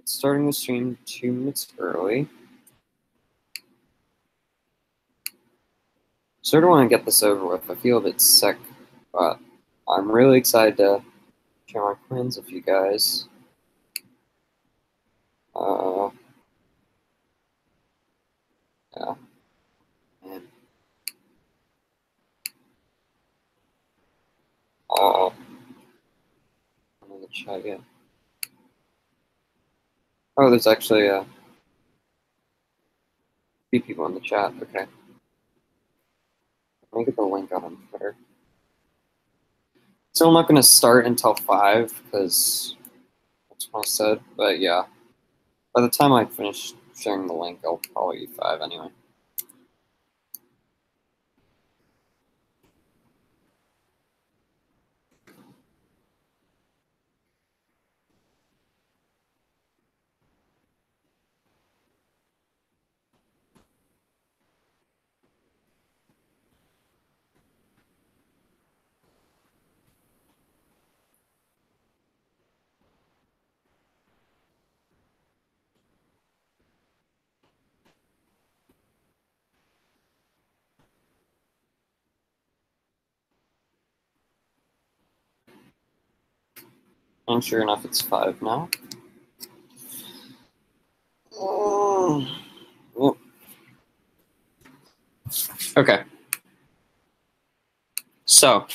Starting the stream 2 minutes early. Sort of want to get this over with. I feel a bit sick, but I'm really excited to share my plans with you guys. Yeah. Man. Oh. I'm in the chat yet. Oh, there's actually 3 people in the chat. Okay. Let me get the link out on Twitter. So I'm not going to start until 5 because that's what I said. But yeah, by the time I finish sharing the link, I'll probably be 5 anyway. And sure enough, it's 5 now. Yep. Okay. So,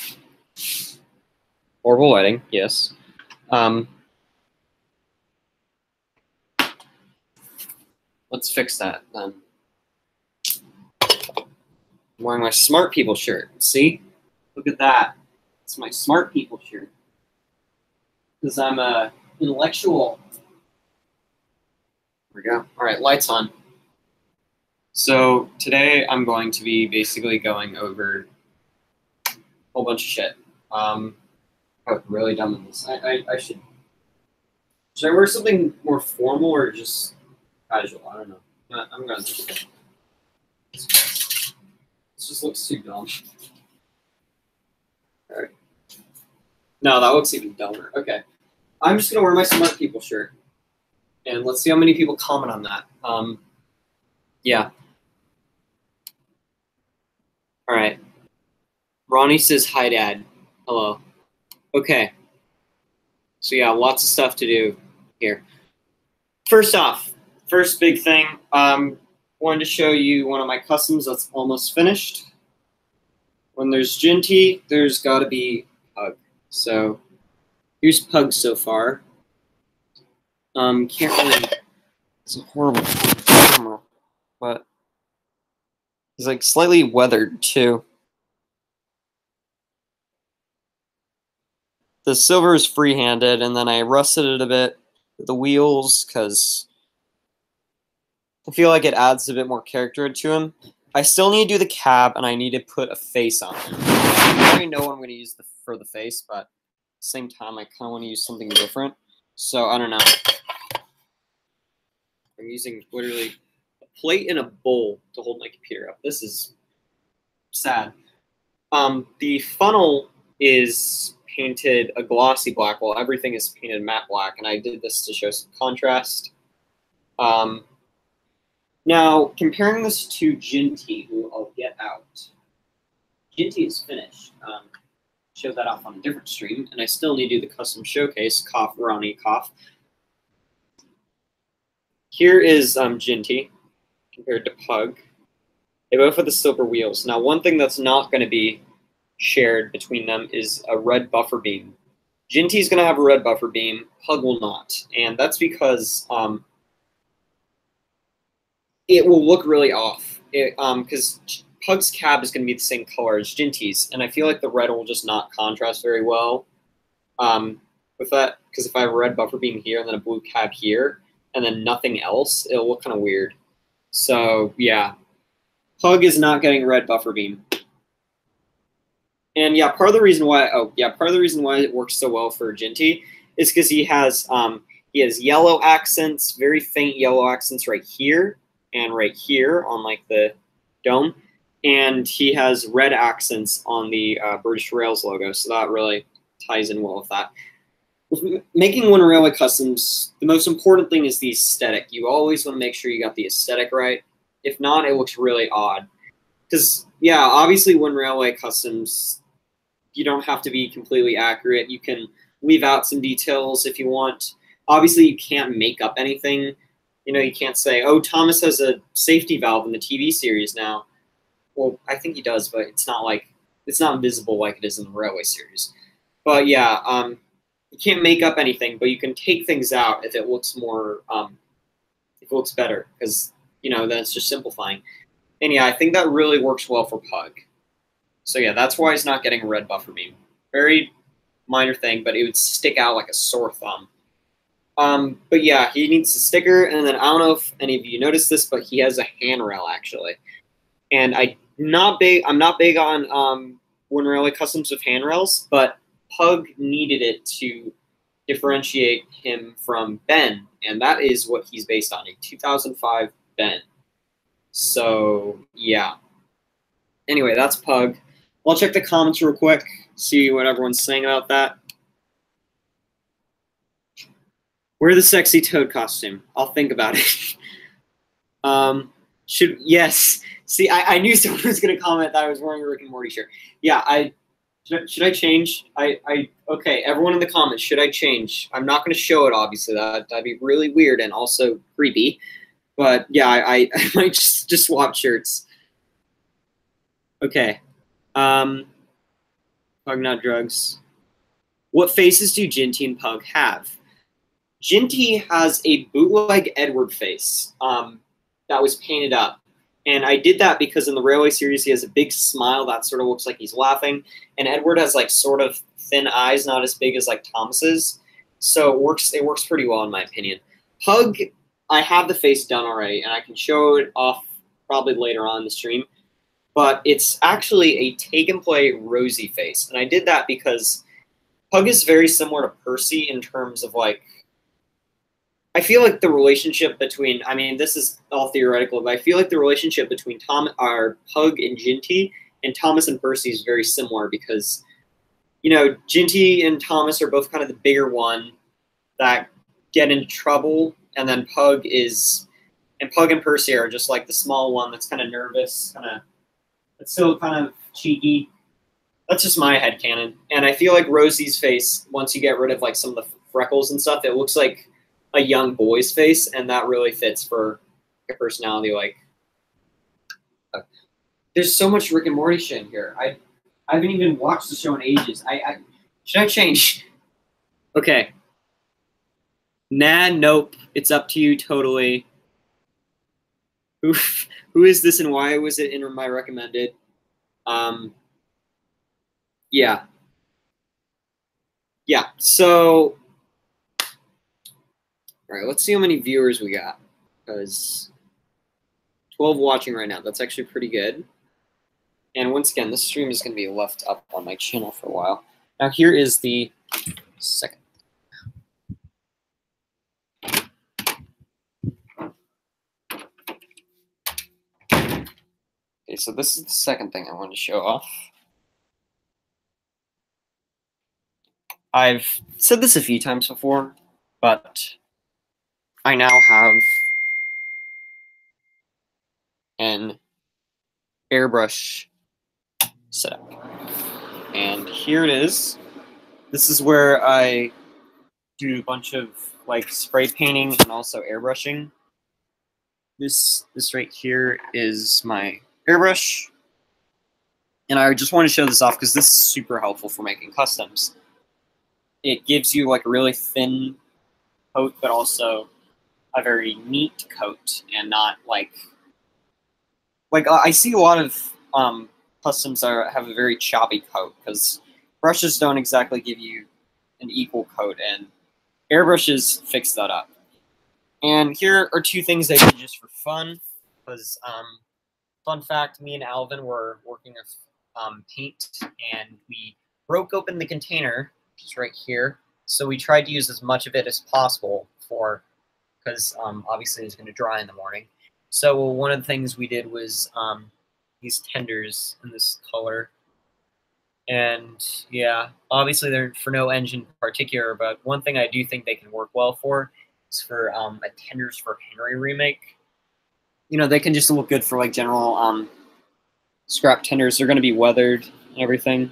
Orville wedding, yes. Let's fix that then. I'm wearing my smart people shirt. See? Look at that. It's my smart people shirt. Because I'm a intellectual. There we go. All right, lights on. So today I'm going to be basically going over a whole bunch of shit. I'm really dumb at this. I should I wear something more formal or just casual? I don't know. I'm gonna do it. This just looks too dumb. All right. No, that looks even dumber. Okay. I'm just gonna wear my smart people shirt, and let's see how many people comment on that. Yeah. All right. Ronnie says hi, Dad. Hello. Okay. So yeah, lots of stuff to do here. First off, first big thing, wanted to show you one of my customs that's almost finished. When there's Ginty, there's got to be Pug. So here's Pug so far. Can't really. It's a horrible camera, but he's like slightly weathered too. The silver is free-handed, and then I rusted it a bit with the wheels because I feel like it adds a bit more character to him. I still need to do the cab, and I need to put a face on it. I already know what I'm going to use for the face, but at the same time, I kind of want to use something different. So, I don't know. I'm using literally a plate and a bowl to hold my computer up. This is sad. The funnel is painted a glossy black, while everything is painted matte black, and I did this to show some contrast. Now, comparing this to Ginty, who I'll get out. Ginty is finished. Showed that off on a different stream, and I still need to do the custom showcase. Cough, Ronnie, cough. Here is Ginty compared to Pug. They both have the silver wheels. Now, one thing that's not going to be shared between them is a red buffer beam. Ginty's going to have a red buffer beam. Pug will not, and that's because it will look really off. Because Pug's cab is going to be the same color as Ginty's, and I feel like the red will just not contrast very well with that. Because if I have a red buffer beam here and then a blue cab here, and then nothing else, it'll look kind of weird. So yeah, Pug is not getting a red buffer beam. And yeah, part of the reason why it works so well for Ginty is because he has yellow accents, very faint yellow accents right here and right here on like the dome, and he has red accents on the British Rails logo, so that really ties in well with that. with making One Railway Customs, the most important thing is the aesthetic. You always want to make sure you got the aesthetic right. If not, it looks really odd. Because, yeah, obviously One Railway Customs, you don't have to be completely accurate. You can leave out some details if you want. Obviously, you can't make up anything. You know, you can't say, oh, Thomas has a safety valve in the TV series now. Well, I think he does, but it's not visible like it is in the Railway series. But yeah, you can't make up anything, but you can take things out if it looks more, if it looks better, because then it's just simplifying. And yeah, I think that really works well for Pug. So yeah, that's why he's not getting a red buff for me. Very minor thing, but it would stick out like a sore thumb. But yeah, he needs a sticker, and then I don't know if any of you noticed this, but he has a handrail actually. And I'm not big on One Railway Customs with handrails, but Pug needed it to differentiate him from Ben, and that is what he's based on, a 2005 Ben. So yeah. Anyway, that's Pug. I'll check the comments real quick, see what everyone's saying about that. Wear the sexy Toad costume. I'll think about it. Yes. See, I knew someone was going to comment that I was wearing a Rick and Morty shirt. Yeah, should I change? Okay, everyone in the comments, should I change? I'm not going to show it, obviously. That'd be really weird and also creepy. But yeah, I might just swap shirts. Okay. Pug not drugs. What faces do Ginty and Pug have? Ginty has a bootleg Edward face that was painted up. And I did that because in the Railway series, he has a big smile that sort of looks like he's laughing. And Edward has like sort of thin eyes, not as big as like Thomas's. So it works pretty well in my opinion. Pug, I have the face done already, and I can show it off probably later on in the stream. But it's actually a take-and-play Rosie face. And I did that because Pug is very similar to Percy in terms of like, I feel like the relationship between, I mean, this is all theoretical, but I feel like the relationship between Pug and Ginty and Thomas and Percy is very similar because, Ginty and Thomas are both kind of the bigger one that get into trouble, and then Pug and Percy are just like the small one that's kind of nervous, that's still kind of cheeky. That's just my headcanon. And I feel like Rosie's face, once you get rid of like some of the freckles and stuff, it looks like a young boy's face, and that really fits for a personality like. There's so much Rick and Morty shit in here. I haven't even watched the show in ages. Should I change? Okay. Nah, nope. It's up to you totally. Who is this and why was it in my recommended? Yeah. Yeah, so all right, let's see how many viewers we got, because 12 watching right now. That's actually pretty good. And once again, this stream is going to be left up on my channel for a while. Now here is the second. Okay, so this is the second thing I want to show off. I've said this a few times before, but I now have an airbrush setup. And here it is. This is where I do a bunch of like spray painting and also airbrushing. This right here is my airbrush. And I just want to show this off because this is super helpful for making customs. It gives you like a really thin coat, but also a very neat coat, and not like I see a lot of customs have a very choppy coat because brushes don't exactly give you an equal coat, and airbrushes fix that up. And here are two things I did just for fun, because fun fact, me and Alvin were working with paint, and we broke open the container, which is right here. So we tried to use as much of it as possible because obviously it's going to dry in the morning. So one of the things we did was these tenders in this color. And yeah, obviously they're for no engine in particular, but one thing I do think they can work well for is for a Tenders for Henry remake. You know, they can just look good for like general scrap tenders. They're going to be weathered and everything.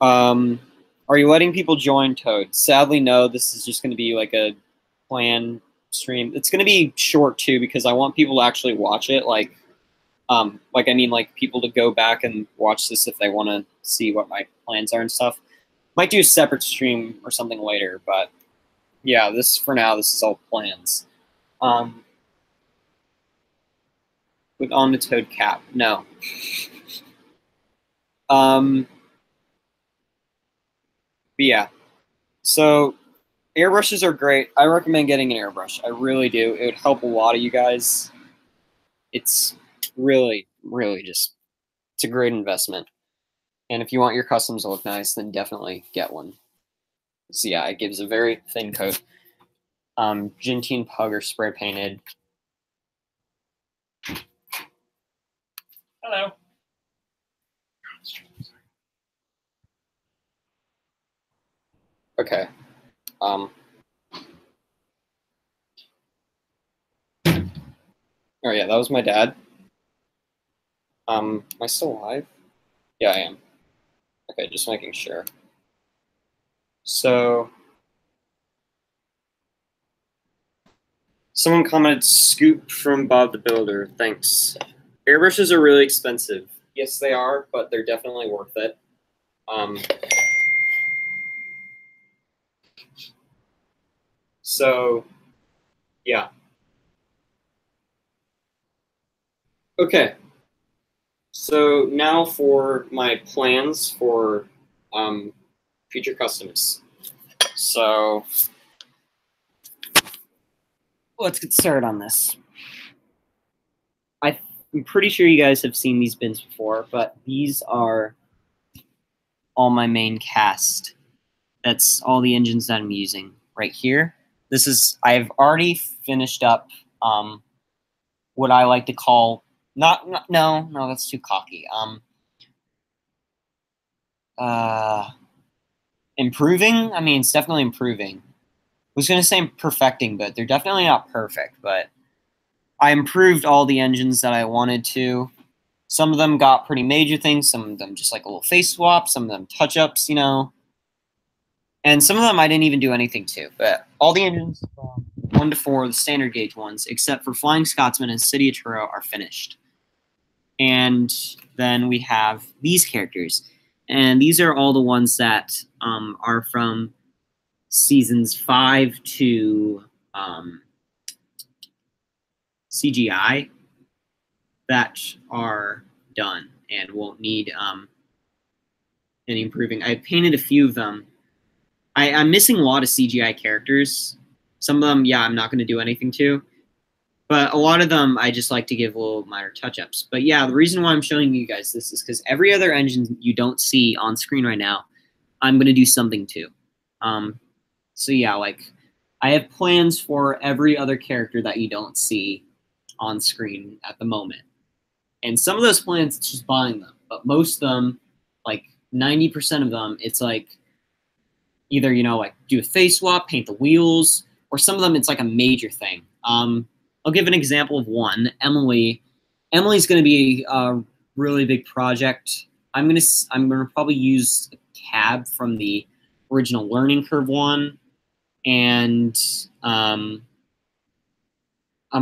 Are you letting people join Toad? Sadly, no. This is just going to be like a plan stream. It's going to be short too because I want people to actually watch it. Like I mean, like people to go back and watch this if they want to see what my plans are and stuff. Might do a separate stream or something later, but yeah, this for now. This is all plans. With on the Toad cap, no. But yeah, so airbrushes are great. I recommend getting an airbrush. I really do. It would help a lot of you guys. It's really, really just, it's a great investment. And if you want your customs to look nice, then definitely get one. So yeah, it gives a very thin coat. Gentine Pug are spray painted. Hello. Okay. Oh yeah, that was my dad. Am I still alive? Yeah, I am. Okay, just making sure. So, someone commented, "Scoop from Bob the Builder." Thanks. Airbrushes are really expensive. Yes, they are, but they're definitely worth it. So, yeah. Okay. So now for my plans for future customs. So let's get started on this. I'm pretty sure you guys have seen these bins before, but these are all my main cast. That's all the engines that I'm using right here. This is, I've already finished up what I like to call, no, that's too cocky. Improving? I mean, it's definitely improving. I was going to say perfecting, but they're definitely not perfect, but I improved all the engines that I wanted to. Some of them got pretty major things, some of them just like a little face swap, some of them touch-ups, you know. And some of them I didn't even do anything to. But all the engines from 1 to 4, the standard gauge ones, except for Flying Scotsman and City of Truro, are finished. And then we have these characters. And these are all the ones that are from seasons 5 to CGI that are done and won't need any improving. I painted a few of them. I'm missing a lot of CGI characters. Some of them, yeah, I'm not going to do anything to. But a lot of them, I just like to give little minor touch-ups. But yeah, the reason why I'm showing you guys this is because every other engine you don't see on screen right now, I'm going to do something to. So yeah, like I have plans for every other character that you don't see on screen at the moment. And some of those plans, it's just buying them. But most of them, like 90% of them, it's like either, you know, like do a face swap, paint the wheels, or some of them, it's like a major thing. I'll give an example of one. Emily. Emily's going to be a really big project. I'm gonna probably use a cab from the original Learning Curve one, and I'm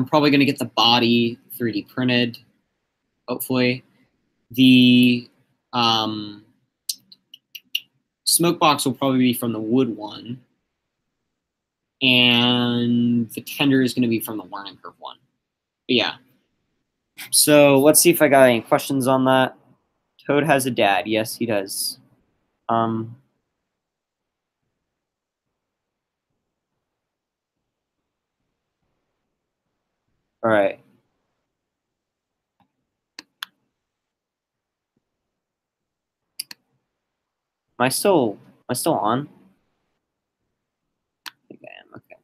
probably gonna get the body 3D printed, hopefully. The smoke box will probably be from the wood one, and the tender is going to be from the Learning Curve one. But yeah. So let's see if I got any questions on that. Toad has a dad. Yes, he does. All right. Am I still on? I think I am. Okay.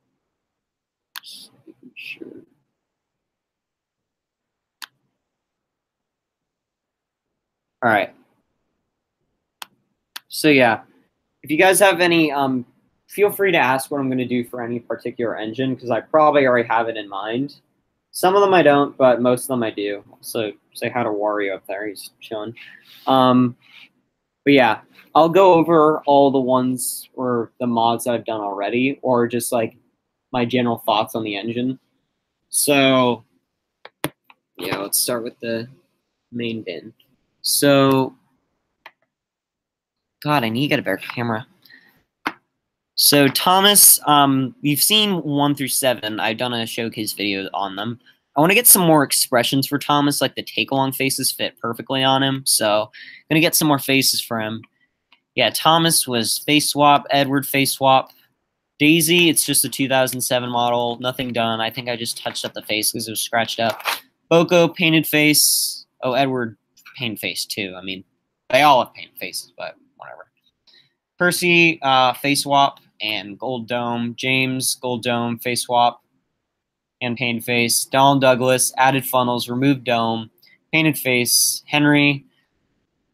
Just making sure. All right. So yeah, if you guys have any, feel free to ask what I'm going to do for any particular engine, because I probably already have it in mind. Some of them I don't, but most of them I do. So say hi to Wario up there. He's chilling. But yeah, I'll go over all the ones or the mods that I've done already, or just like my general thoughts on the engine. So yeah, let's start with the main bin. So, God, I need to get a better camera. So Thomas, you've seen 1 through 7. I've done a showcase video on them. I want to get some more expressions for Thomas, like the take-along faces fit perfectly on him. So I'm going to get some more faces for him. Yeah, Thomas was face swap, Edward face swap. Daisy, it's just a 2007 model, nothing done. I think I just touched up the face because it was scratched up. Boko, painted face. Oh, Edward, painted face too. I mean, they all have painted faces, but whatever. Percy, face swap and gold dome. James, gold dome, face swap and painted face. Donald Douglas, added funnels, removed dome, painted face. Henry,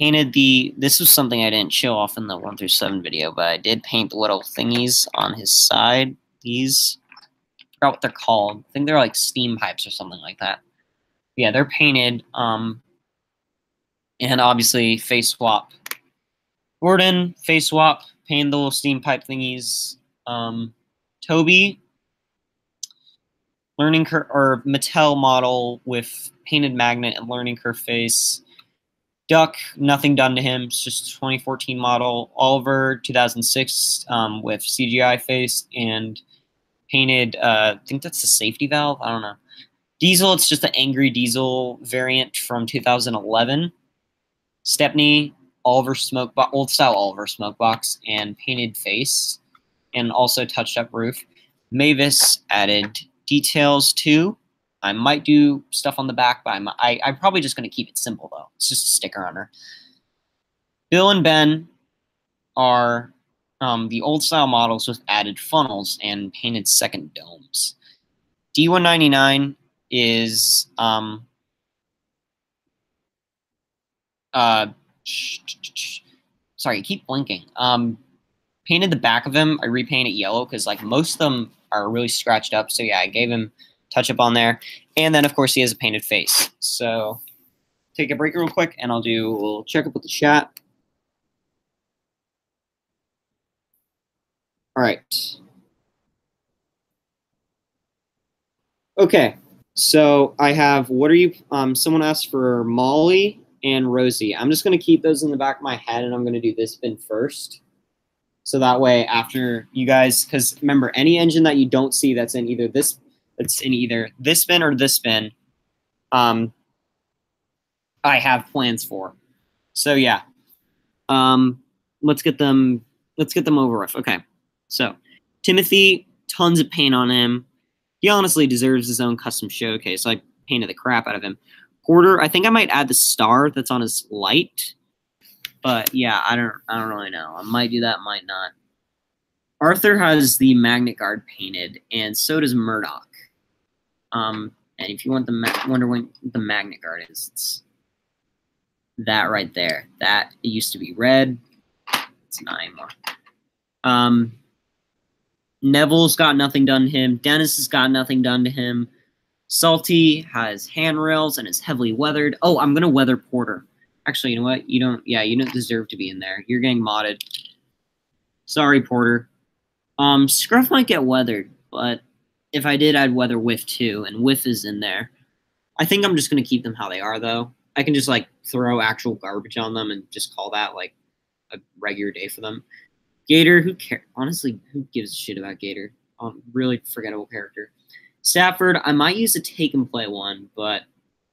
painted this was something I didn't show off in the 1 through 7 video, but I did paint the little thingies on his side. These, I forgot what they're called. I think they're like steam pipes or something like that. Yeah, they're painted. And obviously face swap. Gordon, face swap, painted the little steam pipe thingies. Toby, learning curve or Mattel model with painted magnet and learning curve face. Duck, nothing done to him. It's just a 2014 model. Oliver, 2006, with CGI face and painted. I think that's the safety valve. I don't know. Diesel, it's just the Angry Diesel variant from 2011. Stepney, Oliver Smokebox, old style Oliver Smokebox, and painted face, and also touched up roof. Mavis added details too. I might do stuff on the back, but I'm probably just going to keep it simple, though. It's just a sticker on her. Bill and Ben are the old-style models with added funnels and painted second domes. D199 is sorry, I keep blinking. Painted the back of him. I repainted yellow because like most of them are really scratched up. So yeah, I gave him touch up on there. And then, of course, he has a painted face. So take a break real quick, and we'll check up with the chat. All right. Okay. So I have, someone asked for Molly and Rosie. I'm just going to keep those in the back of my head, and I'm going to do this bin first. So that way, after you guys, because remember, any engine that you don't see that's in either this bin or this bin, I have plans for. So yeah, let's get them over with. Okay, so Timothy, tons of paint on him. He honestly deserves his own custom showcase. I painted the crap out of him. Porter, I think I might add the star that's on his light, but yeah, I don't really know. I might do that, might not. Arthur has the magnet guard painted, and so does Murdoch. And if you want wonder what the magnet guard is, it's that right there. That it used to be red. It's not anymore. Neville's got nothing done to him. Dennis has got nothing done to him. Salty has handrails and is heavily weathered. Oh, I'm gonna weather Porter. Actually, you know what? You don't deserve to be in there. You're getting modded. Sorry, Porter. Scruff might get weathered, but if I did, I'd weather Whiff too, and Whiff is in there. I think I'm just gonna keep them how they are, though. I can just like throw actual garbage on them and just call that like a regular day for them. Gator, who cares? Honestly, who gives a shit about Gator? Really forgettable character. Stafford, I might use a take and play one, but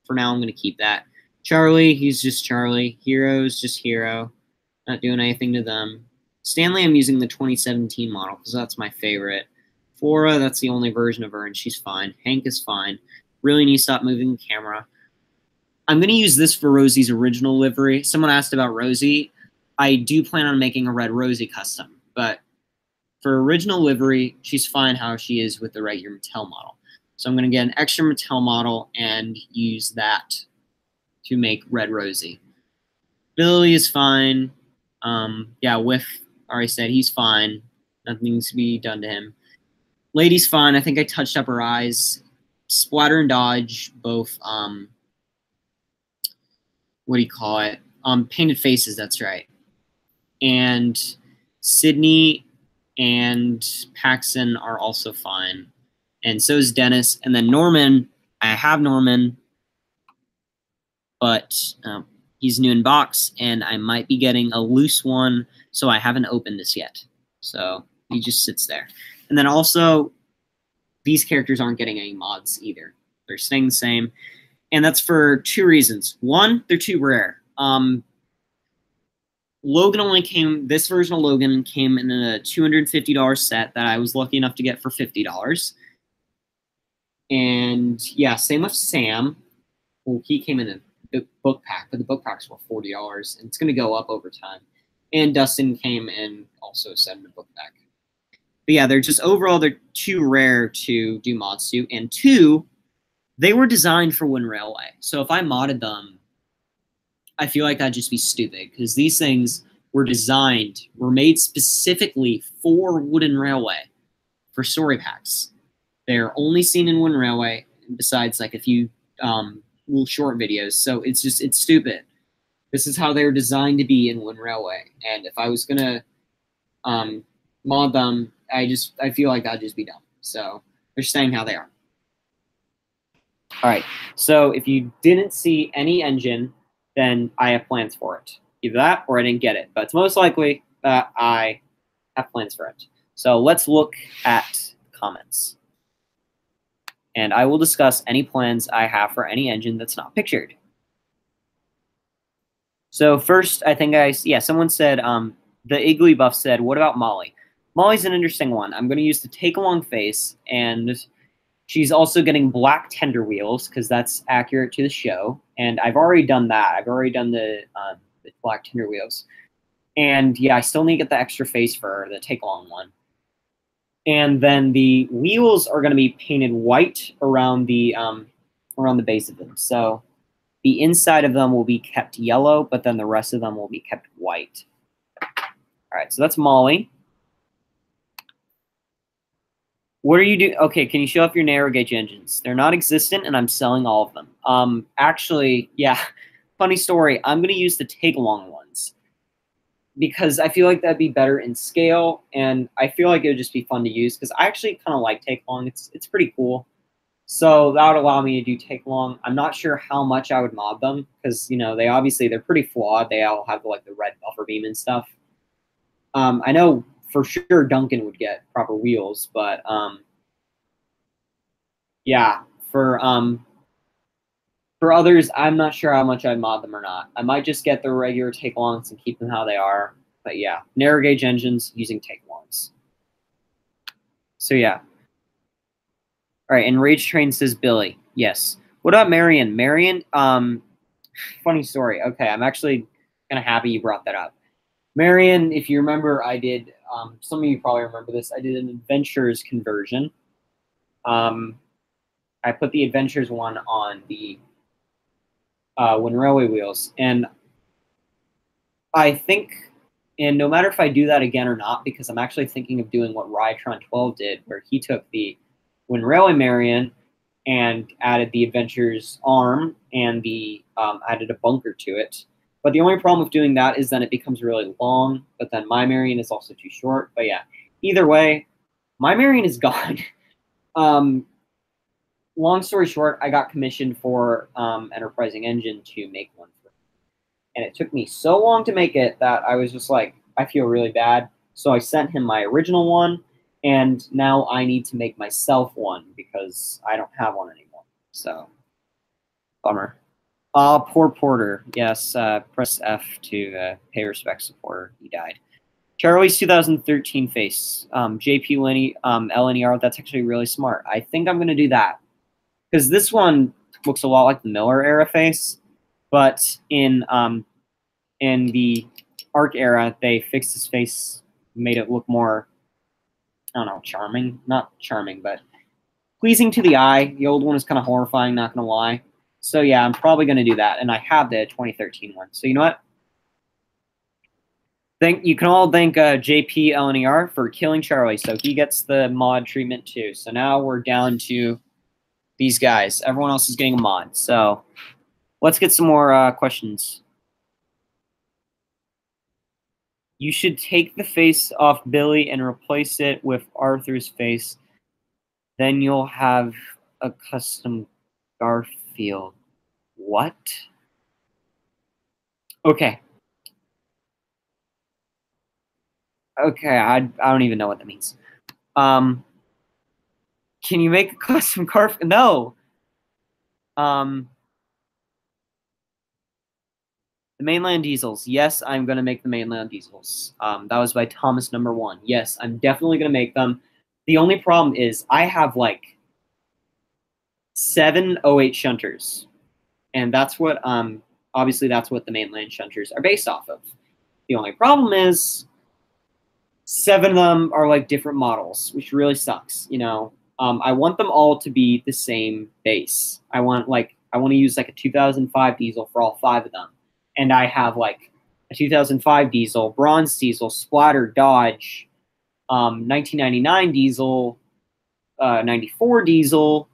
for now I'm gonna keep that. Charlie, he's just Charlie. Hero's just Hero. Not doing anything to them. Stanley, I'm using the 2017 model because that's my favorite. Flora, that's the only version of her, and she's fine. Hank is fine. Really need to stop moving the camera. I'm going to use this for Rosie's original livery. Someone asked about Rosie. I do plan on making a red Rosie custom, but for original livery, she's fine how she is with the regular Mattel model. So I'm going to get an extra Mattel model and use that to make red Rosie. Billy is fine. Yeah, Whiff already said he's fine. Nothing needs to be done to him. Lady's fine. I think I touched up her eyes. Splatter and Dodge, both, what do you call it? Painted faces, that's right. And Sydney and Paxson are also fine. And so is Dennis. And then Norman, I have Norman, but he's new in box, and I might be getting a loose one, so I haven't opened this yet. So he just sits there. And then also, these characters aren't getting any mods either. They're staying the same. And that's for two reasons. One, they're too rare. Logan only came, this version of Logan came in a $250 set that I was lucky enough to get for $50. And yeah, same with Sam. Well, he came in a book pack, but the book packs were $40, and it's going to go up over time. And Dustin came in also a set in a book pack. But yeah, they're just overall, they're too rare to do mods to. And two, they were designed for Wooden Railway. So if I modded them, I feel like that'd just be stupid, because these things were made specifically for Wooden Railway, for story packs. They're only seen in Wooden Railway, besides like a few little short videos. So it's stupid. This is how they were designed to be in Wooden Railway. And if I was gonna mod them, I feel like that'd just be dumb. So they're staying how they are. All right. So if you didn't see any engine, then I have plans for it. Either that or I didn't get it. But it's most likely that I have plans for it. So let's look at comments. And I will discuss any plans I have for any engine that's not pictured. So first, I think someone said, the Iggly Buff said, what about Molly? Molly's an interesting one. I'm going to use the take-along face, and she's also getting black tender wheels, because that's accurate to the show. And I've already done that. I've already done the black tender wheels. And yeah, I still need to get the extra face for her, the take-along one. And then the wheels are going to be painted white around the base of them. So the inside of them will be kept yellow, but then the rest of them will be kept white. All right, so that's Molly. What are you doing? Okay, can you show off your narrow gauge engines? They're not existent, and I'm selling all of them. Actually, yeah, funny story. I'm going to use the take-along ones, because I feel like that'd be better in scale, and I feel like it would just be fun to use, because I actually kind of like take-along. It's pretty cool. So that would allow me to do take-along. I'm not sure how much I would mod them, because, you know, they're pretty flawed. They all have, like, the red buffer beam and stuff. I know for sure Duncan would get proper wheels, but yeah, for others, I'm not sure how much I'd mod them or not. I might just get the regular take-alongs and keep them how they are. But yeah, narrow gauge engines using take-alongs. So yeah. All right, and Rage Train says Billy. Yes. What about Marion? Marion, funny story. Okay, I'm actually kind of happy you brought that up. Marion, if you remember, I did, some of you probably remember this, I did an Adventures conversion. I put the Adventures one on the Wooden Railway wheels. And I think, and no matter if I do that again or not, because I'm actually thinking of doing what Rytron 12 did, where he took the Wooden Railway Marion and added the Adventures arm and the added a bunker to it. But the only problem with doing that is then it becomes really long, but then my Marion is also too short. But yeah, either way, my Marion is gone. Long story short, I got commissioned for Enterprising Engine to make one for me. And it took me so long to make it that I was just like, I feel really bad. So I sent him my original one, and now I need to make myself one because I don't have one anymore. So, bummer. Poor Porter. Yes, press F to pay respects to Porter. He died. Charlie's 2013 face. JP Lenny, LNER, that's actually really smart. I think I'm going to do that. Because this one looks a lot like the Miller era face, but in the Arc era, they fixed his face, made it look more, I don't know, charming. Not charming, but pleasing to the eye. The old one is kind of horrifying, not going to lie. So yeah, I'm probably going to do that. And I have the 2013 one. So you know what? You can all thank JP LNER for killing Charlie, so he gets the mod treatment too. So now we're down to these guys. Everyone else is getting a mod. So let's get some more questions. You should take the face off Billy and replace it with Arthur's face. Then you'll have a custom Garfield. What? Okay. Okay, I don't even know what that means. Can you make a custom Garfield? No. The mainland diesels. Yes, I'm gonna make the mainland diesels. That was by Thomas number 1. Yes, I'm definitely gonna make them. The only problem is I have like 7 08 shunters, and that's what obviously that's what the mainland shunters are based off of. The only problem is 7 of them are like different models, which really sucks. You know, I want them all to be the same base. I want to use like a 2005 diesel for all 5 of them, and I have like a 2005 diesel, bronze diesel, splatter Dodge, 1999 diesel, 94 diesel,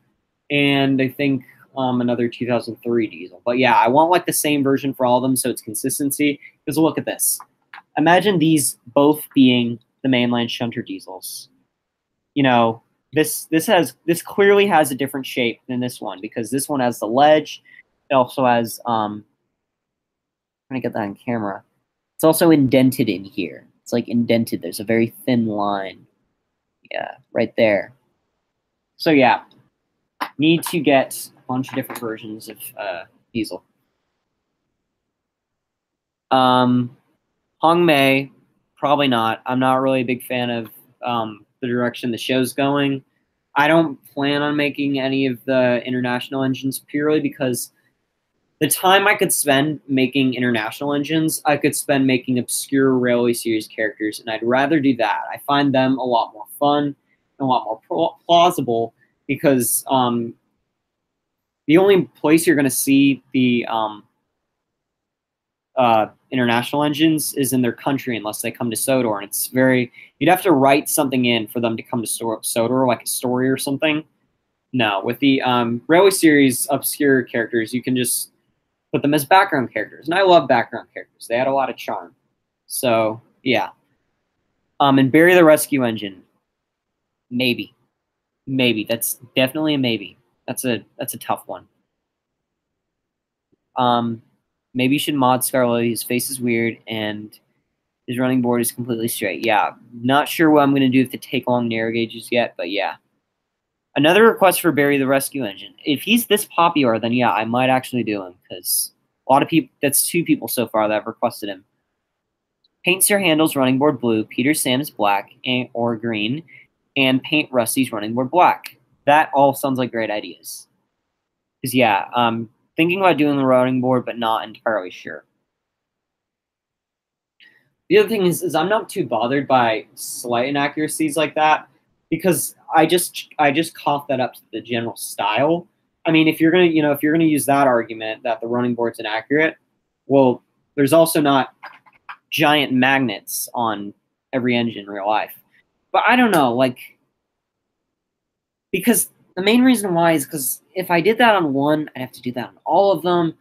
and I think another 2003 diesel. But yeah, I want like the same version for all of them so it's consistency. Because look at this. Imagine these both being the mainland shunter diesels. You know, this clearly has a different shape than this one because this one has the ledge. It also has I'm trying to get that on camera. It's also indented in here. It's like indented. There's a very thin line. Yeah, right there. So yeah, need to get a bunch of different versions of diesel. Hong Mei, probably not. I'm not really a big fan of the direction the show's going. I don't plan on making any of the international engines purely because the time I could spend making international engines, I could spend making obscure Railway Series characters, and I'd rather do that. I find them a lot more fun and a lot more plausible because the only place you're going to see the international engines is in their country unless they come to Sodor, and it's you'd have to write something in for them to come to Sodor, like a story or something. No, with the Railway Series obscure characters, you can just put them as background characters, and I love background characters. They had a lot of charm. So yeah, and Barry the Rescue Engine, maybe, that's definitely a maybe. That's a tough one. Maybe you should mod Scarlet. His face is weird, and his running board is completely straight. Yeah, not sure what I'm going to do with the take-along narrow gauges yet, but yeah. Another request for Barry the Rescue Engine. If he's this popular, then yeah, I might actually do him, because a lot of people, that's 2 people so far that have requested him. Paint Sir Handel's running board blue, Peter Sam's black or green, and paint Rusty's running board black. That all sounds like great ideas. Because yeah, thinking about doing the running board, but not entirely sure. The other thing is I'm not too bothered by slight inaccuracies like that because I just cough that up to the general style. I mean, if you're gonna use that argument that the running board's inaccurate, well, there's also not giant magnets on every engine in real life. But I don't know, like, because the main reason why is because if I did that on one, I'd have to do that on all of them,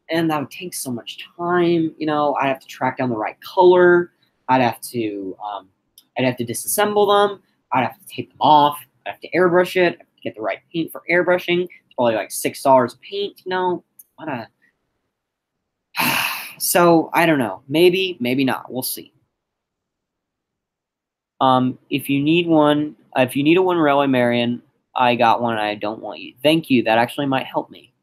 and that would take so much time. You know, I'd have to track down the right color. I'd have to disassemble them. I'd have to take them off. I'd have to airbrush it. I'd have to get the right paint for airbrushing. It's probably like $6 of paint. You know, what a. So I don't know. Maybe, maybe not. We'll see. If you need a one Railway Marion, I got one. I don't want you. Thank you. That actually might help me.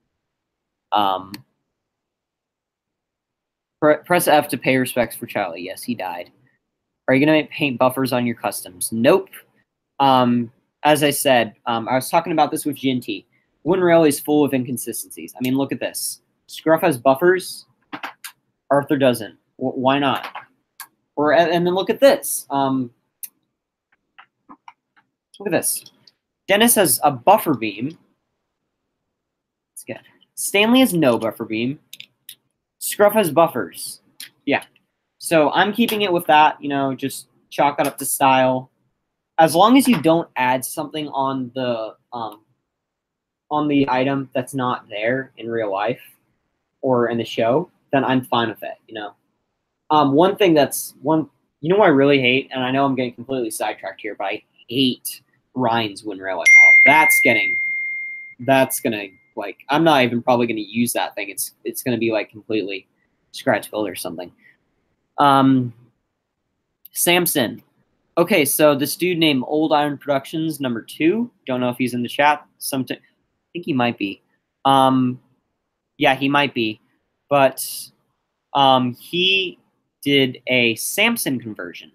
Press F to pay respects for Charlie. Yes, he died. Are you gonna paint buffers on your customs? Nope. As I said, I was talking about this with Ginty. Wooden Railway is full of inconsistencies. I mean, look at this. Scruff has buffers. Arthur doesn't. Why not? And then look at this. Look at this. Dennis has a buffer beam. It's good. Stanley has no buffer beam. Scruff has buffers. Yeah. So I'm keeping it with that, just chalk it up to style. As long as you don't add something on the item that's not there in real life or in the show, then I'm fine with it, One thing what I really hate, and I know I'm getting completely sidetracked here, but I hate Ryan's Win Railway model. That's gonna like I'm not even probably gonna use that thing. It's gonna be like completely scratch build or something. Samson. Okay, so this dude named Old Iron Productions #2. Don't know if he's in the chat. I think he might be. Yeah, he might be. But he did a Samson conversion.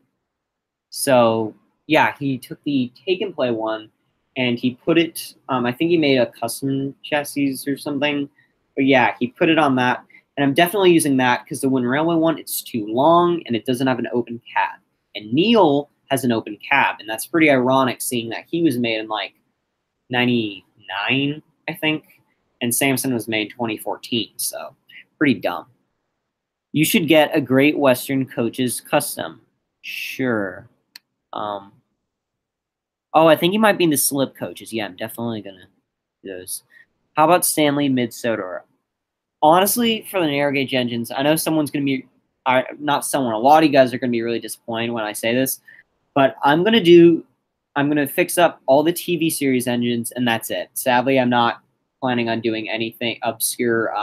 So yeah, he took the Take and Play one and he put it. I think he made a custom chassis or something. But yeah, he put it on that, and I'm definitely using that because the Win Railway one, it's too long and it doesn't have an open cab. And Neil has an open cab, and that's pretty ironic, seeing that he was made in like '99, I think, and Samson was made in 2014. So pretty dumb. You should get a Great Western Coaches custom. Sure. Oh, I think he might be in the slip coaches. Yeah, I'm definitely gonna do those. How about Stanley Mid-Sodor? Honestly, for the narrow gauge engines, I know someone's gonna be, not someone. A lot of you guys are gonna be really disappointed when I say this, but I'm gonna fix up all the TV series engines, and that's it. Sadly, I'm not planning on doing anything obscure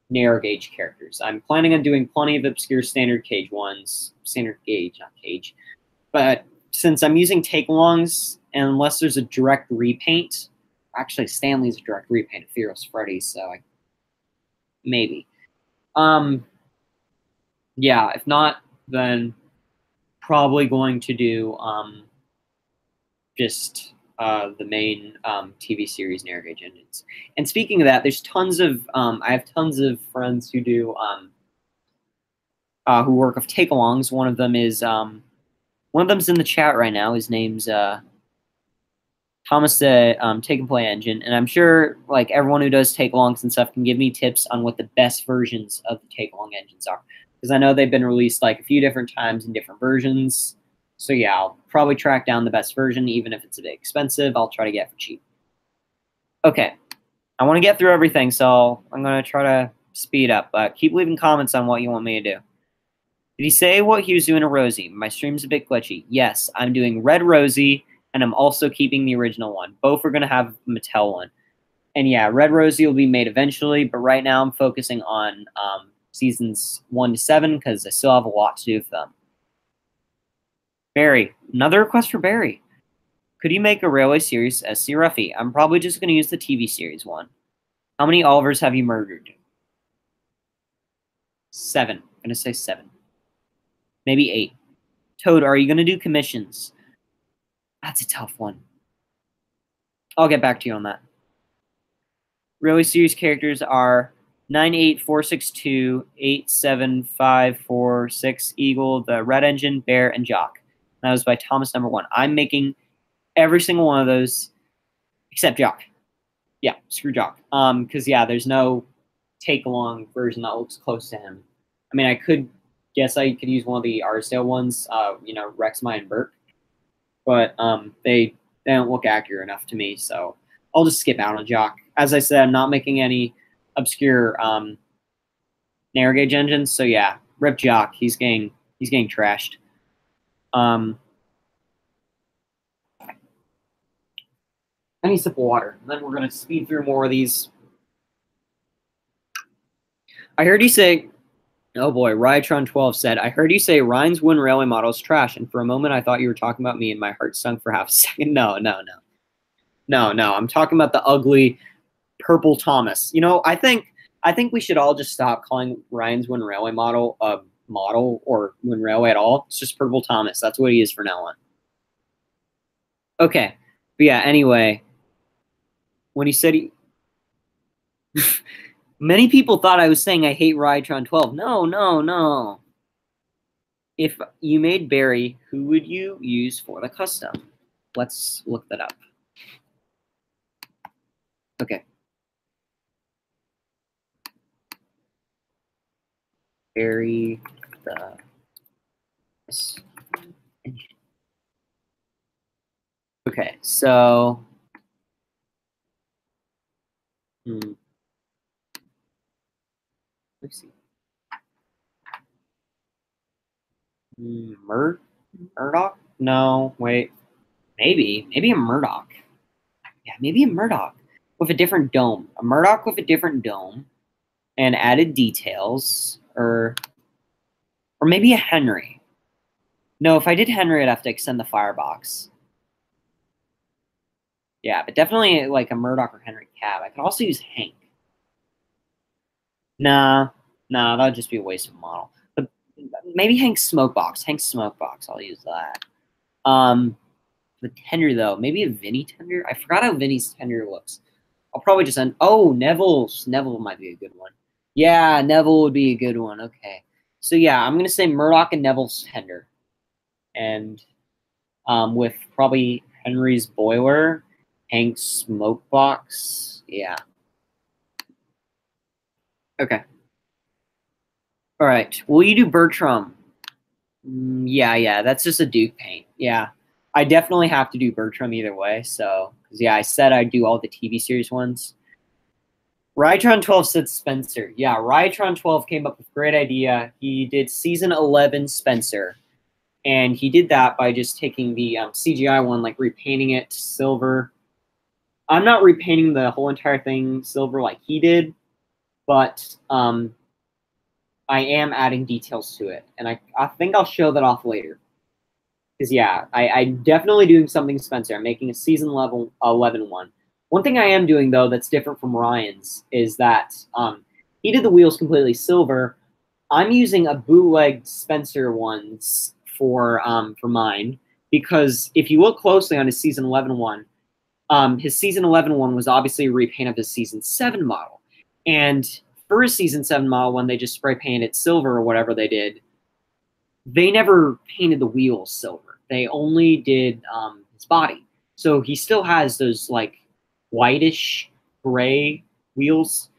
narrow gauge characters. I'm planning on doing plenty of obscure standard gauge ones. Standard gauge, not gauge. But since I'm using take-alongs, and unless there's a direct repaint, actually Stanley's a direct repaint of Fearless Freddy, so maybe. Yeah, if not, then probably going to do just the main TV series narrow gauge engines. And speaking of that, there's tons of I have tons of friends who do who work with take-alongs. One of them's in the chat right now. His name's Thomas, the Take and Play engine, and I'm sure like everyone who does take-alongs and stuff can give me tips on what the best versions of the take-along engines are, because I know they've been released like a few different times in different versions. So yeah, I'll probably track down the best version, even if it's a bit expensive. I'll try to get it for cheap. Okay, I want to get through everything, so I'm gonna try to speed up. But keep leaving comments on what you want me to do. Did he say what he was doing to Rosie? My stream's a bit glitchy. Yes, I'm doing Red Rosie, and I'm also keeping the original one. Both are going to have Mattel one. And yeah, Red Rosie will be made eventually, but right now I'm focusing on seasons 1 to 7 because I still have a lot to do with them. Barry, another request for Barry. Could you make a Railway series SC Ruffy? I'm probably just going to use the TV series one. How many Olivers have you murdered? 7. I'm going to say 7. Maybe 8. Toad, are you going to do commissions? That's a tough one. I'll get back to you on that. Railway series characters are 98462, 87546, Eagle, the Red Engine, Bear, and Jock. That was by Thomas #1. I'm making every single one of those except Jock. Yeah, screw Jock. Because yeah, there's no take-along version that looks close to him. I mean, I could use one of the Arsdale ones, Rexmai and Burke, but they don't look accurate enough to me, so I'll just skip out on Jock. As I said, I'm not making any obscure narrow gauge engines, so yeah, rip Jock. He's getting trashed. I need a sip of water. And then we're gonna speed through more of these. I heard you say, oh boy, Rytron12 said, I heard you say Ryan's Win Railway model is trash, and for a moment I thought you were talking about me, and my heart sunk for half a second. No. I'm talking about the ugly purple Thomas. I think we should all just stop calling Ryan's Win Railway model a model or Win Railway at all. It's just purple Thomas. That's what he is from now on. Okay, but yeah. Anyway, when he said he. Many people thought I was saying I hate Rytron12. No. If you made Barry, who would you use for the custom? Let's look that up. Okay. Barry the Okay, so let's see. Murdoch? No, wait. Maybe a Murdoch. Yeah, maybe a Murdoch with a different dome. A Murdoch with a different dome and added details, or maybe a Henry. No, if I did Henry, I'd have to extend the firebox. Yeah, but definitely like a Murdoch or Henry cab. I could also use Hank. Nah, that would just be a waste of a model. But maybe Hank's Smokebox. Hank's Smokebox. I'll use that. The tender though, maybe a Vinny tender. I forgot how Vinny's tender looks. I'll probably just end. Oh, Neville's. Neville might be a good one. Yeah, Neville would be a good one. Okay, so yeah, I'm gonna say Murdoch and Neville's tender, and with probably Henry's boiler, Hank's Smokebox. Yeah. Okay. All right. Will you do Bertram? Yeah. That's just a Duke paint. Yeah. I definitely have to do Bertram either way. So, yeah, I said I'd do all the TV series ones. Rytron 12 said Spencer. Yeah, Rytron 12 came up with a great idea. He did season 11 Spencer. And he did that by just taking the CGI one, like repainting it silver. I'm not repainting the whole entire thing silver like he did, but I am adding details to it. And I think I'll show that off later. Because, yeah, I'm definitely doing something Spencer. I'm making a season 11 one. One thing I am doing, though, that's different from Ryan's is that he did the wheels completely silver. I'm using a bootleg Spencer ones for mine, because if you look closely on his season 11 one, his season 11 one was obviously a repaint of his season 7 model. And for his season 7 model, when they just spray painted silver or whatever they did, they never painted the wheels silver. They only did his body. So he still has those like whitish gray wheels,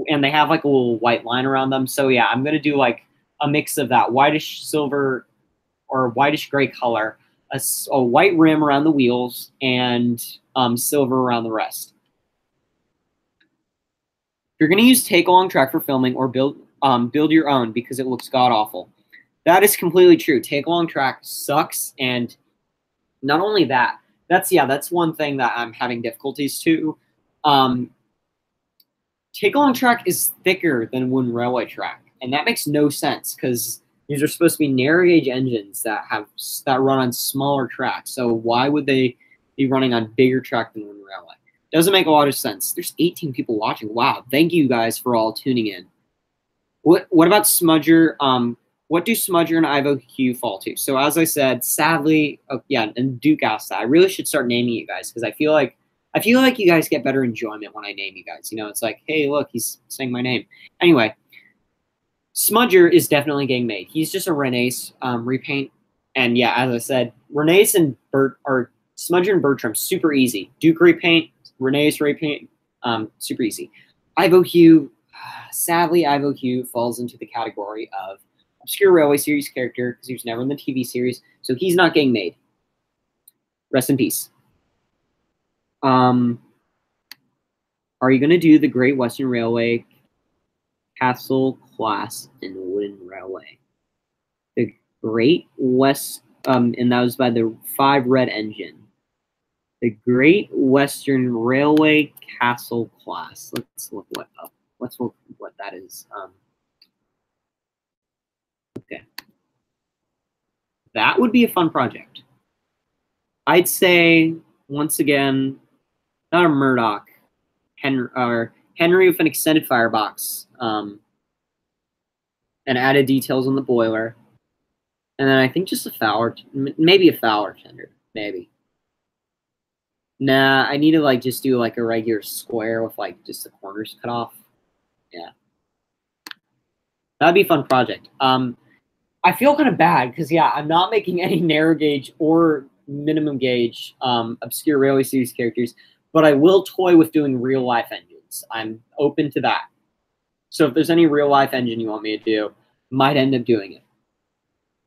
and they have like a little white line around them. So yeah, I'm going to do like a mix of that whitish silver or whitish gray color, a white rim around the wheels, and silver around the rest. If you're going to use Take Along Track for filming or build your own because it looks god-awful. That is completely true. Take Along Track sucks, and not only that, that's one thing that I'm having difficulties to. Take Along Track is thicker than Wooden Railway Track, and that makes no sense because these are supposed to be narrow gauge engines that run on smaller tracks. So why would they be running on bigger track than Wooden Railway? Doesn't make a lot of sense. There's 18 people watching. Wow, thank you guys for all tuning in. What about Smudger? What do Smudger and Ivo Q fall to? So as I said, sadly, and Duke asked that. I really should start naming you guys because I feel like you guys get better enjoyment when I name you guys. You know, it's like, hey, look, he's saying my name. Anyway, Smudger is definitely getting made. He's just a Renace repaint. And yeah, as I said, Renace and Smudger and Bertram, super easy. Duke repaint, Renace repaint, super easy. Ivo Q, sadly, Ivo Q falls into the category of obscure Railway Series character because he was never in the TV series, so he's not getting made. Rest in peace. Are you going to do the Great Western Railway Castle class in Wooden Railway? The Great West, and that was by the 5 Red engine. The Great Western Railway Castle class. Let's look what up. Let's look what that is. Okay. That would be a fun project. I'd say, once again, not a Murdoch, Henry with an extended firebox, and added details on the boiler. And then I think just a Fowler, maybe a Fowler tender, maybe. Nah, I need to like just do like a regular square with like just the corners cut off. Yeah. That'd be a fun project. I feel kind of bad because, yeah, I'm not making any narrow gauge or minimum gauge obscure Railway Series characters, but I will toy with doing real life engines. I'm open to that. So if there's any real life engine you want me to do, might end up doing it.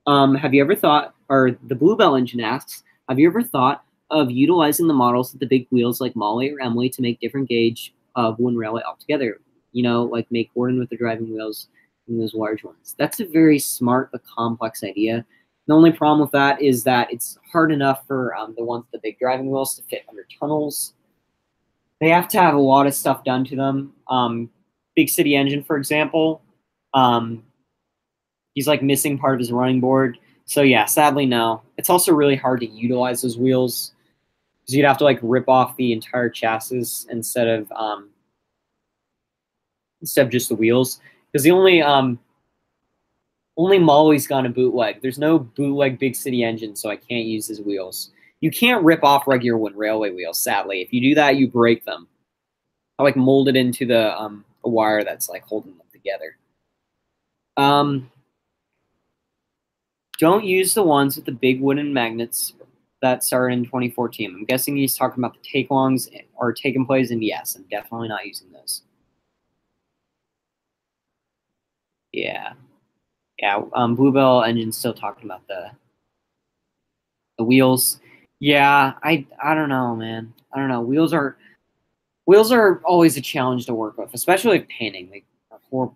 Have you ever thought, or the Bluebell engine asks, have you ever thought of utilizing the models with the big wheels like Molly or Emily to make different gauge of one railway altogether? You know, like make Gordon with the driving wheels and those large ones. That's a very smart but complex idea. The only problem with that is that it's hard enough for the ones with the big driving wheels to fit under tunnels. They have to have a lot of stuff done to them. Big City Engine, for example, he's like missing part of his running board. So yeah, sadly, no. It's also really hard to utilize those wheels because you'd have to like rip off the entire chassis instead of just the wheels. Because the only Molly's gone a bootleg. There's no bootleg Big City Engine, so I can't use his wheels. You can't rip off regular Wind Railway wheels, sadly. If you do that, you break them. I like mold it into the a wire that's like holding them together. Don't use the ones with the big wooden magnets that started in 2014. I'm guessing he's talking about the take-alongs or take-and-plays, and yes, I'm definitely not using those. Yeah. Yeah, Bluebell Engine's still talking about the wheels. Yeah, I don't know, man. I don't know. Wheels are always a challenge to work with, especially with painting. They are horrible.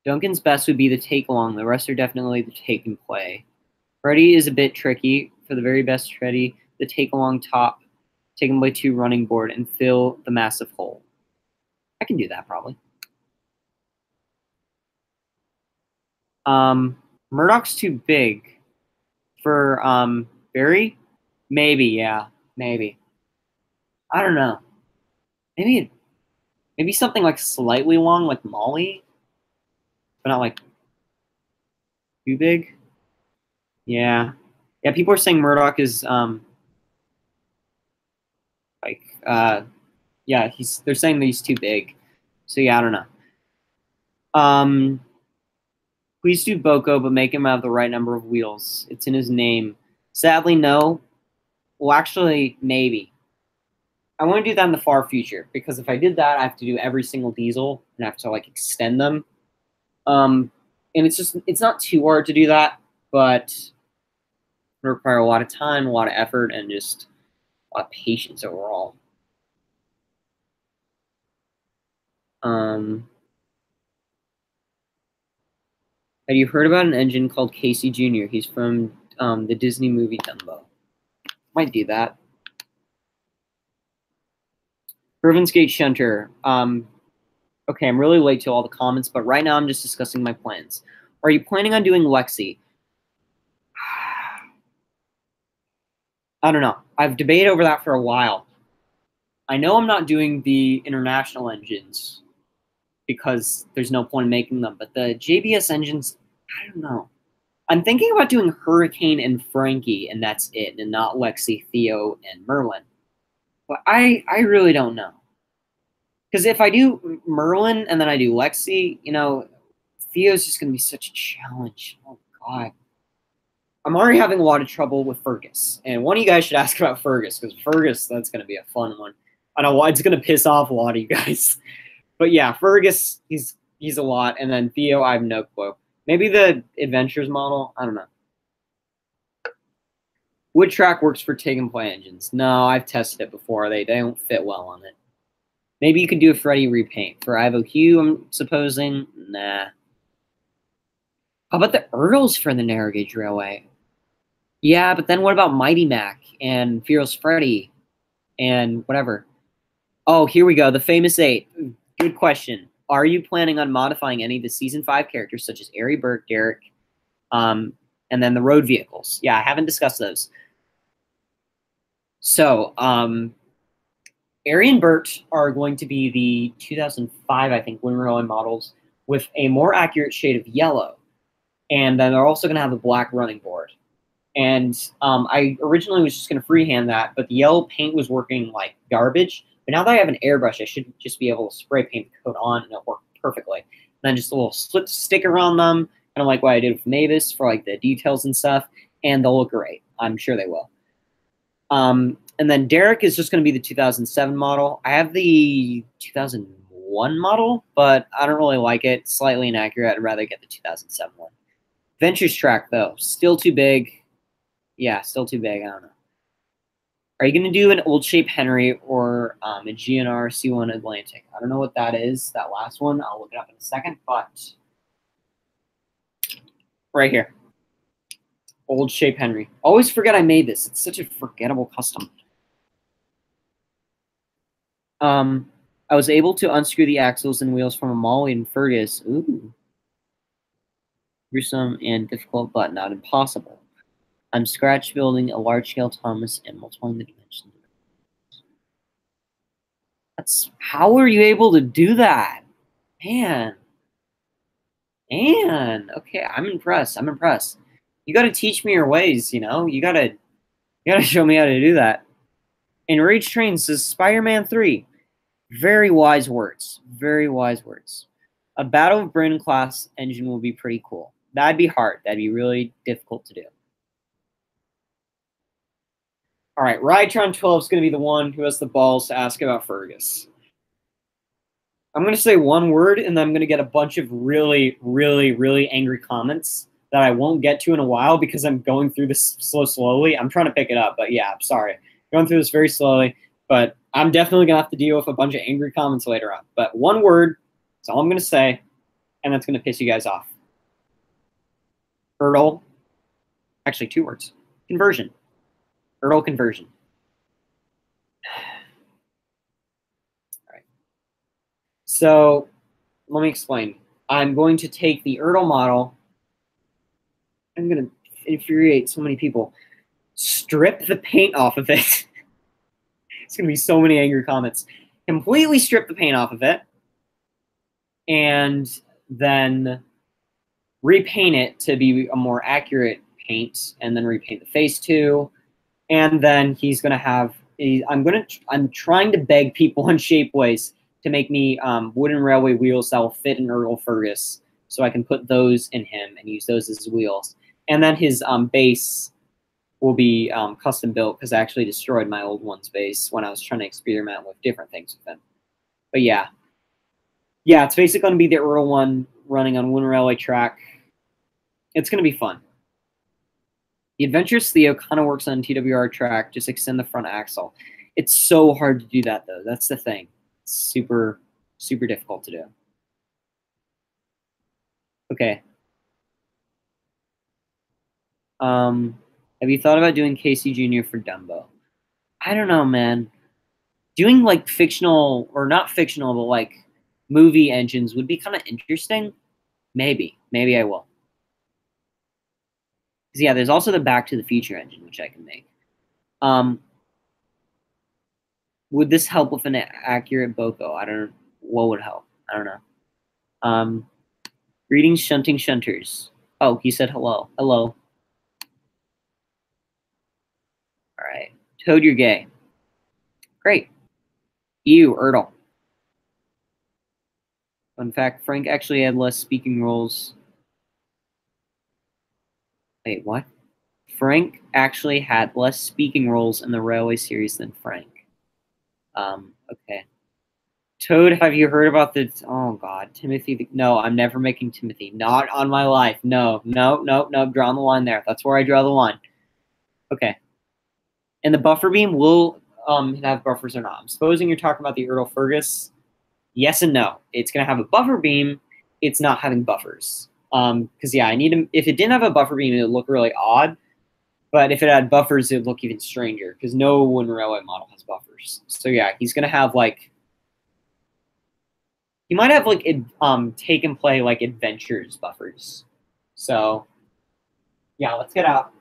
Duncan's best would be the take along. The rest are definitely the take and play. Freddy is a bit tricky. For the very best Freddy, the take along top, taken by 2 running board, and fill the massive hole. I can do that probably. Murdoch's too big for Barry. Maybe, yeah, maybe. I don't know. Maybe something like slightly long, like Molly, but not like too big. Yeah, yeah. People are saying Murdoch is like yeah. They're saying that he's too big. So yeah, I don't know. Please do Boko, but make him have the right number of wheels. It's in his name. Sadly, no. Well, actually, maybe. I want to do that in the far future because if I did that, I have to do every single diesel and I have to like extend them. And it's not too hard to do that, but it require a lot of time, a lot of effort, and just a lot of patience overall. Have you heard about an engine called Casey Jr.? He's from the Disney movie Dumbo. Might do that. Irvin's Gate Shunter. Okay, I'm really late to all the comments, but right now I'm just discussing my plans. Are you planning on doing Lexi? I don't know. I've debated over that for a while. I know I'm not doing the international engines because there's no point in making them, but the JBS engines, I don't know. I'm thinking about doing Hurricane and Frankie, and that's it, and not Lexi, Theo, and Merlin. But I really don't know. Because if I do Merlin and then I do Lexi, you know, Theo's just going to be such a challenge. Oh, God. I'm already having a lot of trouble with Fergus. And one of you guys should ask about Fergus, because Fergus, that's going to be a fun one. I know it's going to piss off a lot of you guys. But yeah, Fergus, he's a lot. And then Theo, I have no clue. Maybe the Adventures model? I don't know. Wood track works for take and play engines. No, I've tested it before. They don't fit well on it. Maybe you could do a Freddy repaint. For Ivo Q, I'm supposing. Nah. How about the Earls for the narrow gauge railway? Yeah, but then what about Mighty Mac and Fearless Freddy and whatever? Oh, here we go. The famous 8. Good question. Are you planning on modifying any of the Season 5 characters, such as Ari, Bert, Derek, and then the road vehicles? Yeah, I haven't discussed those. So, Ari and Bert are going to be the 2005, I think, Wind Railway models with a more accurate shade of yellow. And then they're also going to have a black running board. And I originally was just going to freehand that, but the yellow paint was working like garbage. But now that I have an airbrush, I should just be able to spray paint the coat on and it'll work perfectly. And then just a little slip sticker on them, kind of like what I did with Mavis for like the details and stuff. And they'll look great. I'm sure they will. And then Derek is just going to be the 2007 model. I have the 2001 model, but I don't really like it. It's slightly inaccurate. I'd rather get the 2007 one. Ventures track, though, still too big. Yeah, still too big. I don't know. Are you going to do an old shape Henry or a GNR C1 Atlantic? I don't know what that is, that last one. I'll look it up in a second, but right here. Old shape Henry. Always forget I made this. It's such a forgettable custom. I was able to unscrew the axles and wheels from a Molly and Fergus. Ooh. Gruesome and difficult, but not impossible. I'm scratch building a large-scale Thomas and multiplying the dimensions. How were you able to do that? Man. Okay, I'm impressed. You gotta teach me your ways, you know? You gotta show me how to do that. And Rage Train says Spider-Man 3. Very wise words. Very wise words. A Battle of Britain class engine will be pretty cool. That'd be hard. That'd be really difficult to do. All right, Rytron 12 is going to be the one who has the balls to ask about Fergus. I'm going to say one word, and then I'm going to get a bunch of really, really, really angry comments that I won't get to in a while because I'm going through this slowly. I'm trying to pick it up, but yeah, I'm sorry. Going through this very slowly, but I'm definitely going to have to deal with a bunch of angry comments later on. But one word, that's all I'm going to say, and that's going to piss you guys off. Hurdle. Actually, 2 words. Conversion. Hurdle conversion. All right. So let me explain. I'm going to take the Ertl model. I'm going to infuriate so many people. Strip the paint off of it. It's going to be so many angry comments. Completely strip the paint off of it. And then repaint it to be a more accurate paint. And then repaint the face too. And then he's going to have... I'm trying to beg people on Shapeways to make me wooden railway wheels that will fit an Ertl Fergus, so I can put those in him and use those as wheels. And then his base will be custom built because I actually destroyed my old one's base when I was trying to experiment with different things with him. But yeah, it's basically going to be the Ertl one running on wooden railway track. It's going to be fun. The Adventurous Theo kind of works on TWR track, just extend the front axle. It's so hard to do that, though. That's the thing. It's super, super difficult to do. Okay. Have you thought about doing Casey Jr. for Dumbo? I don't know, man. Doing, like, fictional, or not fictional, but, like, movie engines would be kind of interesting. Maybe. Maybe I will. Because, yeah, there's also the Back to the Future engine, which I can make. Would this help with an accurate Boko? I don't know. What would help? I don't know. Greetings, shunting shunters. Oh, he said hello. Hello. All right. Toad, you're gay. Great. You, Ertl. In fact, Frank actually had less speaking roles. Wait, what? Frank actually had less speaking roles in the Railway series than Frank. Okay. Toad, have you heard about the... Oh, God. Timothy... No, I'm never making Timothy. Not on my life. No. Drawing the line there. That's where I draw the line. Okay. And the buffer beam will have buffers or not. I'm supposing you're talking about the Ertl Fergus. Yes and no. It's going to have a buffer beam. It's not having buffers. Because, yeah, I need to... If it didn't have a buffer beam, it would look really odd. But if it had buffers, it would look even stranger. Because no wooden railway model has buffers. So, yeah, he's going to have, like... He might have, like, take and play, like, adventures buffers. So, yeah, let's get out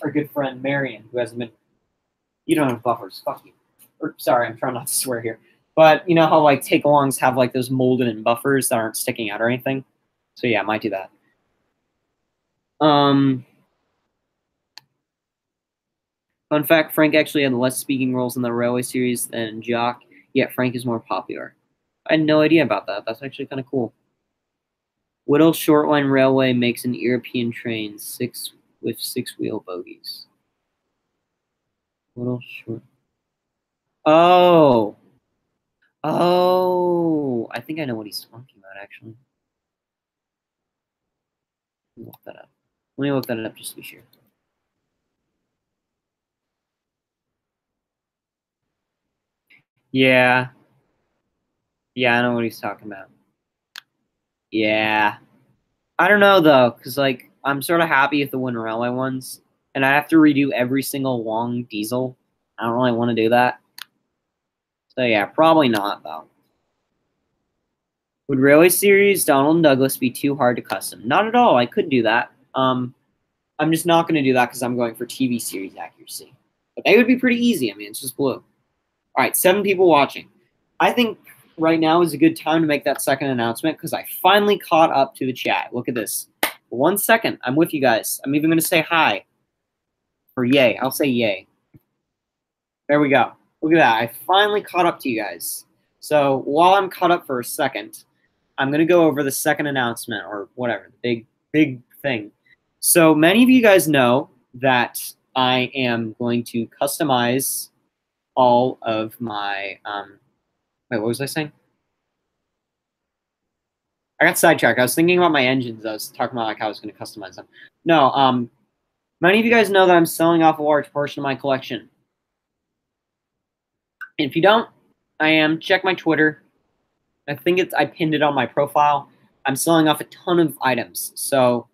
our good friend Marion, who hasn't been... You don't have buffers. Fuck you. Or, sorry, I'm trying not to swear here. But you know how, like, take-alongs have, like, those molded in buffers that aren't sticking out or anything? So, yeah, I might do that. Fun fact, Frank actually had less speaking roles in the Railway series than Jock, yet Frank is more popular. I had no idea about that. That's actually kind of cool. Whittle Shortline Railway makes an European train with 6-wheel bogies. Whittle Short... Oh, I think I know what he's talking about, actually. Look that up. Let me look that up just to be sure. Yeah. Yeah, I know what he's talking about. Yeah. I don't know though, because like I'm sort of happy with the Wind Railway ones, and I have to redo every single long diesel. I don't really want to do that. So yeah, probably not though. Would Railway Series Donald and Douglas be too hard to custom? Not at all. I could do that. I'm just not going to do that because I'm going for TV series accuracy. But they would be pretty easy. I mean, it's just blue. All right, 7 people watching. I think right now is a good time to make that second announcement because I finally caught up to the chat. Look at this. For 1 second, I'm with you guys. I'm even going to say hi. Or yay. I'll say yay. There we go. Look at that. I finally caught up to you guys. So while I'm caught up for a second, I'm going to go over the second announcement or whatever, the big thing. So many of you guys know that I am going to customize all of my, wait, what was I saying? I got sidetracked. I was thinking about my engines. I was talking about like how I was going to customize them. No, many of you guys know that I'm selling off a large portion of my collection. And if you don't, I am. Check my Twitter. I think I pinned it on my profile. I'm selling off a ton of items. So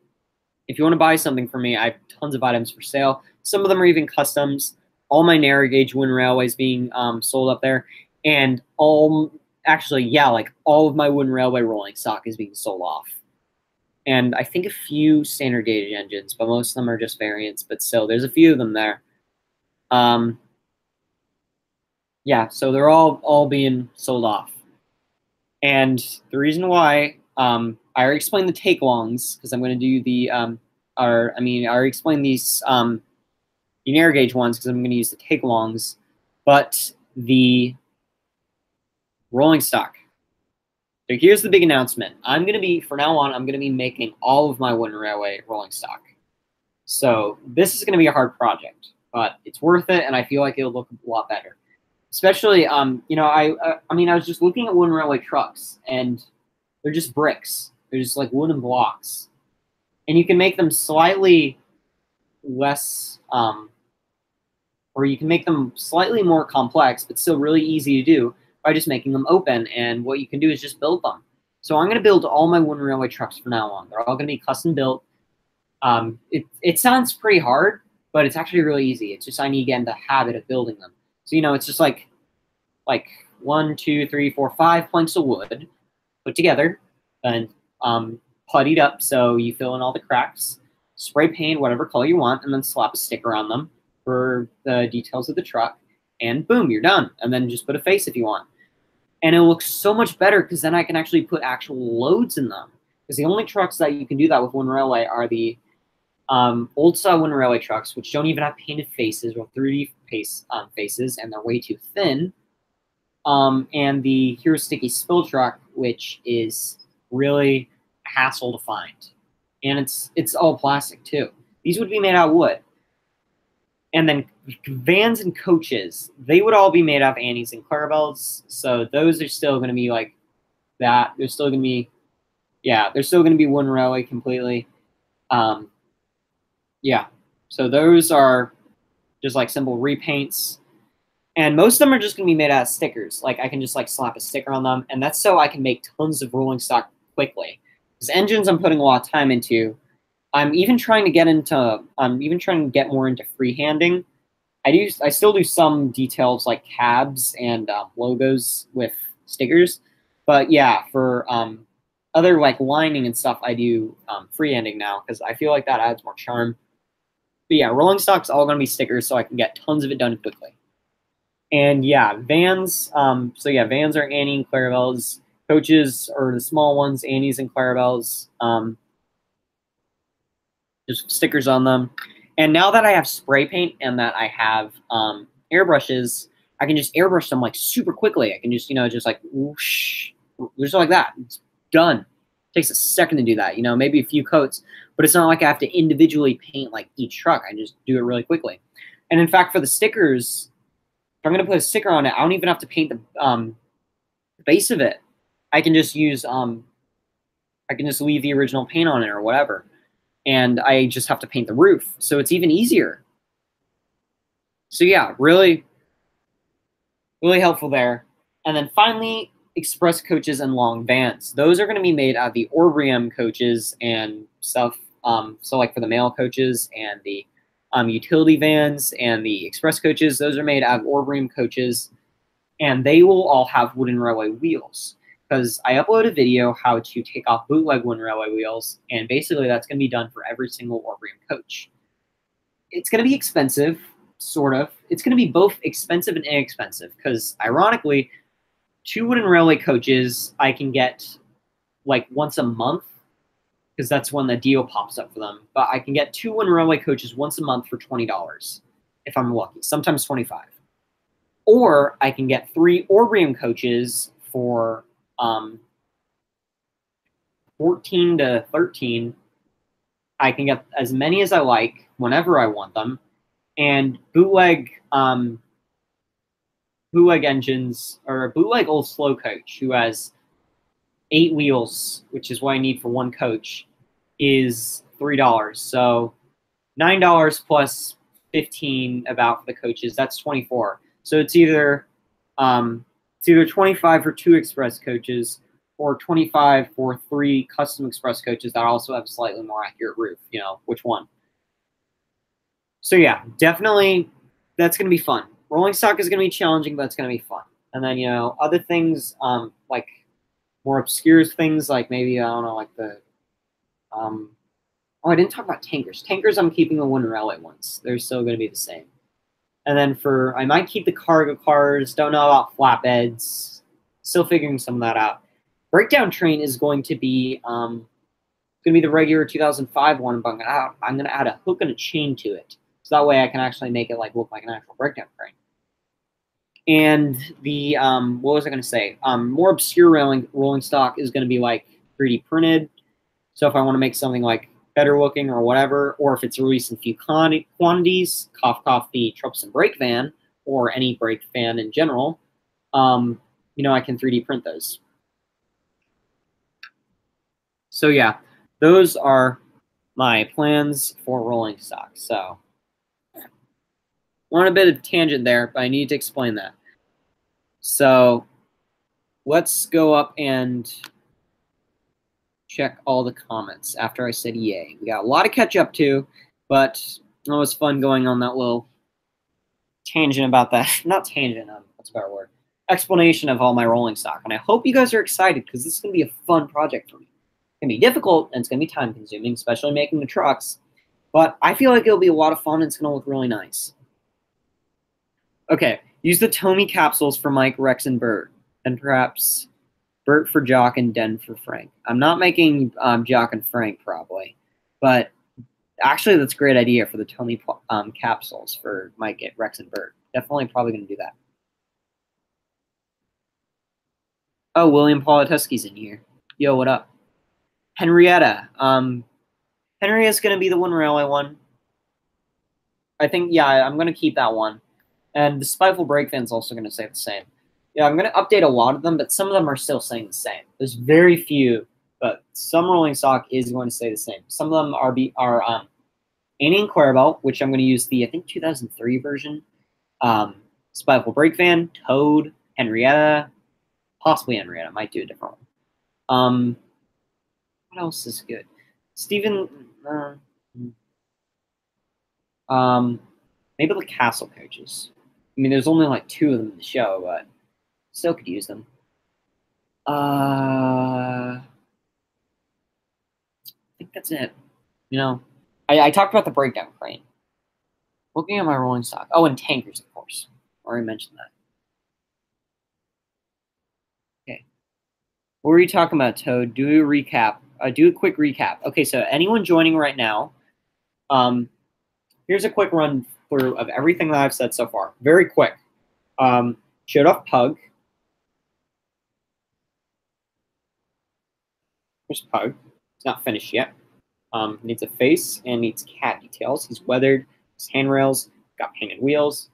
if you want to buy something from me, I have tons of items for sale. Some of them are even customs. All my narrow gauge Wind Railways being sold up there. And actually, yeah, like all of my Wind Railway rolling stock is being sold off. And I think a few standard gauge engines, but most of them are just variants. But still, there's a few of them there. Yeah, so they're all being sold off. And the reason why, I already explained the take-longs, because I'm going to do the, I already explained these the narrow gauge ones, because I'm going to use the take-longs, but the rolling stock. So here's the big announcement. From now on, I'm going to be making all of my Wind Railway rolling stock. So this is going to be a hard project, but it's worth it, and I feel like it'll look a lot better. Especially, you know, I was just looking at Wind Railway trucks, and they're just bricks. They're just like wooden blocks. And you can make them slightly less, or you can make them slightly more complex, but still really easy to do by just making them open. And what you can do is just build them. So I'm going to build all my Wind Railway trucks from now on. They're all going to be custom built. It sounds pretty hard, but it's actually really easy. It's just I need to get into the habit of building them. So, you know, it's just like 1, 2, 3, 4, 5 planks of wood put together and puttied up so you fill in all the cracks, spray paint whatever color you want, and then slap a sticker on them for the details of the truck, and boom, you're done. And then just put a face if you want. And it looks so much better because then I can actually put actual loads in them. Because the only trucks that you can do that with Wind Railway are the old style Wind Railway trucks, which don't even have painted faces or 3D faces, and they're way too thin. And the Hero Sticky Spill truck, which is really a hassle to find, and it's all plastic too. These would be made out of wood. And then vans and coaches, they would all be made out of Annies and Clarabelles. So those are still going to be like that. They're still going to be, yeah, they're still going to be Wind Railway completely. Yeah, so those are just like simple repaints. And most of them are just going to be made out of stickers. Like I can just like slap a sticker on them. And that's so I can make tons of rolling stock quickly. Because engines I'm putting a lot of time into. I'm even trying to get more into freehanding. I still do some details like cabs and logos with stickers. But yeah, for other like lining and stuff, I do freehanding now because I feel like that adds more charm. But yeah, rolling stock's all going to be stickers so I can get tons of it done quickly. And yeah, vans. So yeah, vans are Annie and Clarabelles. Coaches are the small ones, Annies and Clarabelles. Just stickers on them. And now that I have spray paint and that I have airbrushes, I can just airbrush them like super quickly. I can just, just like whoosh, just like that. It's done. It takes a second to do that, maybe a few coats, but it's not like I have to individually paint like each truck. I just do it really quickly. And in fact, for the stickers, if I'm going to put a sticker on it, I don't even have to paint the base of it. I can just use, I can just leave the original paint on it or whatever. and I just have to paint the roof. So it's even easier. So yeah, really, really helpful there. And then finally, express coaches and long vans. Those are going to be made out of the Orbrium coaches and stuff. So like for the mail coaches and the utility vans and the express coaches, those are made out of Orbrium coaches, and they will all have wooden railway wheels. Because I upload a video how to take off bootleg wooden railway wheels, and basically that's going to be done for every single Orbrium coach. It's going to be expensive, sort of. It's going to be both expensive and inexpensive, because ironically, 2 wooden railway coaches I can get like once a month, because that's when the deal pops up for them. But I can get 2 wooden railway coaches once a month for $20 if I'm lucky, sometimes $25. Or I can get 3 Orbrium coaches for 14 to 13. I can get as many as I like whenever I want them, and bootleg engines, or a bootleg old slow coach who has 8 wheels, which is what I need for 1 coach, is $3. So $9 plus 15 about for the coaches. That's 24. So it's either 25 for 2 express coaches, or 25 for 3 custom express coaches that also have a slightly more accurate roof. You know, which one? So yeah, definitely that's going to be fun. Rolling stock is going to be challenging, but it's going to be fun. And then, you know, other things, like more obscure things, like maybe, I don't know, like the, oh, I didn't talk about tankers. Tankers, I'm keeping the wooden railway ones. They're still going to be the same. And then I might keep the cargo cars. Don't know about flatbeds. Still figuring some of that out. Breakdown train is going to be the regular 2005 one, but I'm gonna add a hook and a chain to it, so that way I can actually make it look like an actual breakdown crane. And the what was I gonna say? More obscure rolling stock is gonna be like 3D printed. So if I want to make something like better looking or whatever, or if it's released in few quantities, cough the Trumpson brake van or any brake van in general, you know, I can 3D print those. So yeah, those are my plans for rolling stock. So, on a bit of tangent there, but I need to explain that. So, let's go up and check all the comments after I said yay. We got a lot to catch up to, but it was fun going on that little tangent about that. Not tangent, what's a better word? Explanation of all my rolling stock. And I hope you guys are excited, because this is going to be a fun project for me. It's going to be difficult, and it's going to be time consuming, especially making the trucks. But I feel like it'll be a lot of fun, and it's going to look really nice. Okay, use the Tomy capsules for Mike, Rex, and Bert. And perhaps Bert for Jock and Den for Frank. I'm not making Jock and Frank, probably. But actually, that's a great idea for the Tomy capsules for Mike, Rex, and Bert. Definitely probably going to do that. Oh, William Polituski's in here. Yo, what up? Henrietta. Henrietta's going to be the wooden railway one. I think, yeah, I'm going to keep that one. And the Spiteful Brake Van's also going to say the same. Yeah, I'm going to update a lot of them, but some of them are still saying the same. There's very few, but some rolling stock is going to say the same. Some of them are Annie and Clarabelle, which I'm going to use the, I think, 2003 version. Spiteful Brake Van, Toad, Henrietta, possibly Henrietta. Might do a different one. What else is good? Stephen, maybe the Castle coaches. I mean, there's only like 2 of them in the show, but still could use them. I think that's it. You know, I talked about the breakdown crane. Looking at my rolling stock. Oh, and tankers, of course. Already mentioned that. Okay. What were you talking about, Toad? Do a recap. Do a quick recap. Okay, so anyone joining right now, here's a quick run through of everything that I've said so far. Very quick. Showed off Pug. Here's Pug. It's not finished yet. Needs a face and needs cat details. He's weathered. His handrails. Got painted wheels.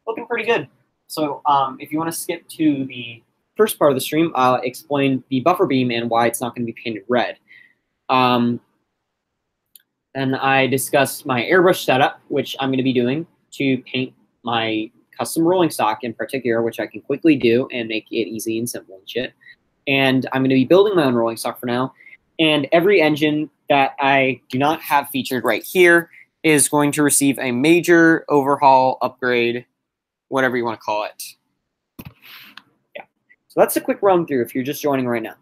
Looking pretty good. So if you want to skip to the first part of the stream, I'll explain the buffer beam and why it's not going to be painted red. Then I discussed my airbrush setup, which I'm going to be doing to paint my custom rolling stock in particular, which I can quickly do and make it easy and simple and shit. And I'm going to be building my own rolling stock for now. And every engine that I do not have featured right here is going to receive a major overhaul, upgrade, whatever you want to call it. Yeah. So that's a quick run through if you're just joining right now.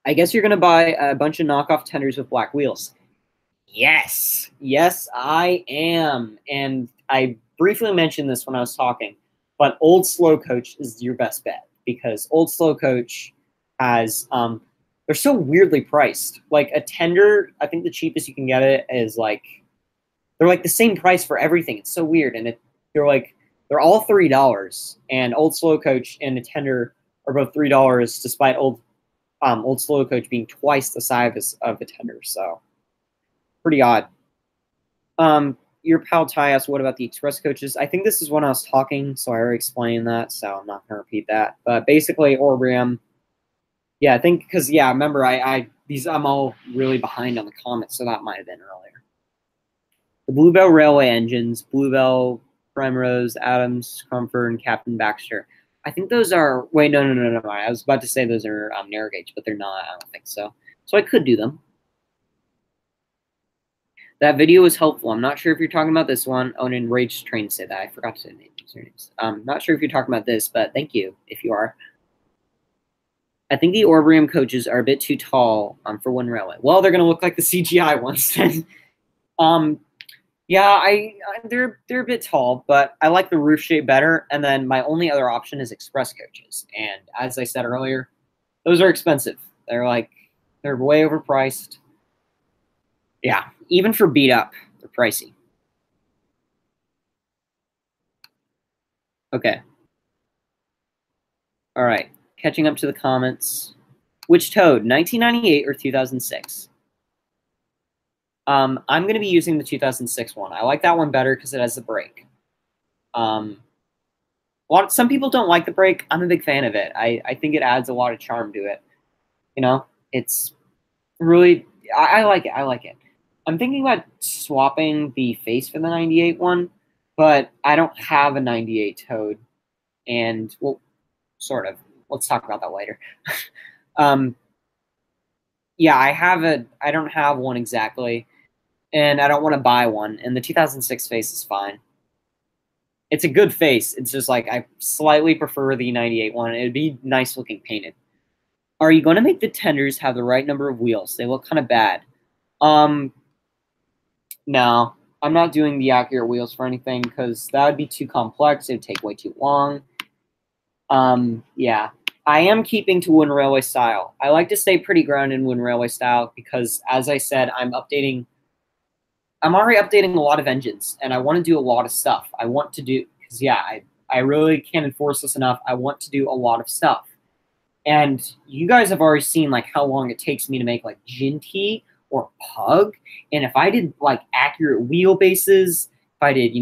I guess you're going to buy a bunch of knockoff tenders with black wheels. Yes. Yes, I am. And I briefly mentioned this when I was talking, but Old Slow Coach is your best bet because Old Slow Coach has they're so weirdly priced. Like a tender, I think the cheapest you can get it is like they're like the same price for everything. It's so weird, and they're all $3. And Old Slow Coach and a tender are both $3, despite Old Slow Coach being twice the size of the tender. So pretty odd. Your pal Ty asked, what about the express coaches? I think this is when I was talking, so I already explained that, so I'm not going to repeat that. But basically, Orbrium, yeah, I think because remember I'm all really behind on the comments, so that might have been earlier. The Bluebell Railway engines, Bluebell, Primrose, Adams, Comfort, and Captain Baxter. I think those are wait, no. I was about to say those are narrow gauge, but they're not. I don't think so. So I could do them. That video was helpful. I'm not sure if you're talking about this one. Oh, and Rage Train said that. I forgot to say their names. Not sure if you're talking about this, but thank you if you are. I think the Orbrium coaches are a bit too tall for one railway. Well, they're going to look like the CGI ones then. Yeah, they're a bit tall, but I like the roof shape better. And then my only other option is express coaches. And as I said earlier, those are expensive. They're way overpriced. Yeah, even for beat up, they're pricey. Okay. All right, catching up to the comments. Which Toad, 1998 or 2006? I'm going to be using the 2006 one. I like that one better because it has the brake. Some people don't like the brake. I'm a big fan of it. I think it adds a lot of charm to it. You know, it's really I like it. I like it. I'm thinking about swapping the face for the 98 one, but I don't have a 98 Toad, and well, sort of. Let's talk about that later. Yeah, I don't have one exactly. And I don't want to buy one. And the 2006 face is fine. It's a good face. It's just like I slightly prefer the 98 one. It'd be nice looking painted. Are you going to make the tenders have the right number of wheels? They look kind of bad. No, I'm not doing the accurate wheels for anything because that would be too complex. It would take way too long. Yeah. I am keeping to Wooden Railway style. I like to stay pretty grounded in Wooden Railway style because, as I said, I'm already updating a lot of engines, and I want to do a lot of stuff. I want to do, because, I really can't enforce this enough. I want to do a lot of stuff. And you guys have already seen, like, how long it takes me to make, like, Ginty or Pug. And if I did, like, accurate wheelbases, if I did,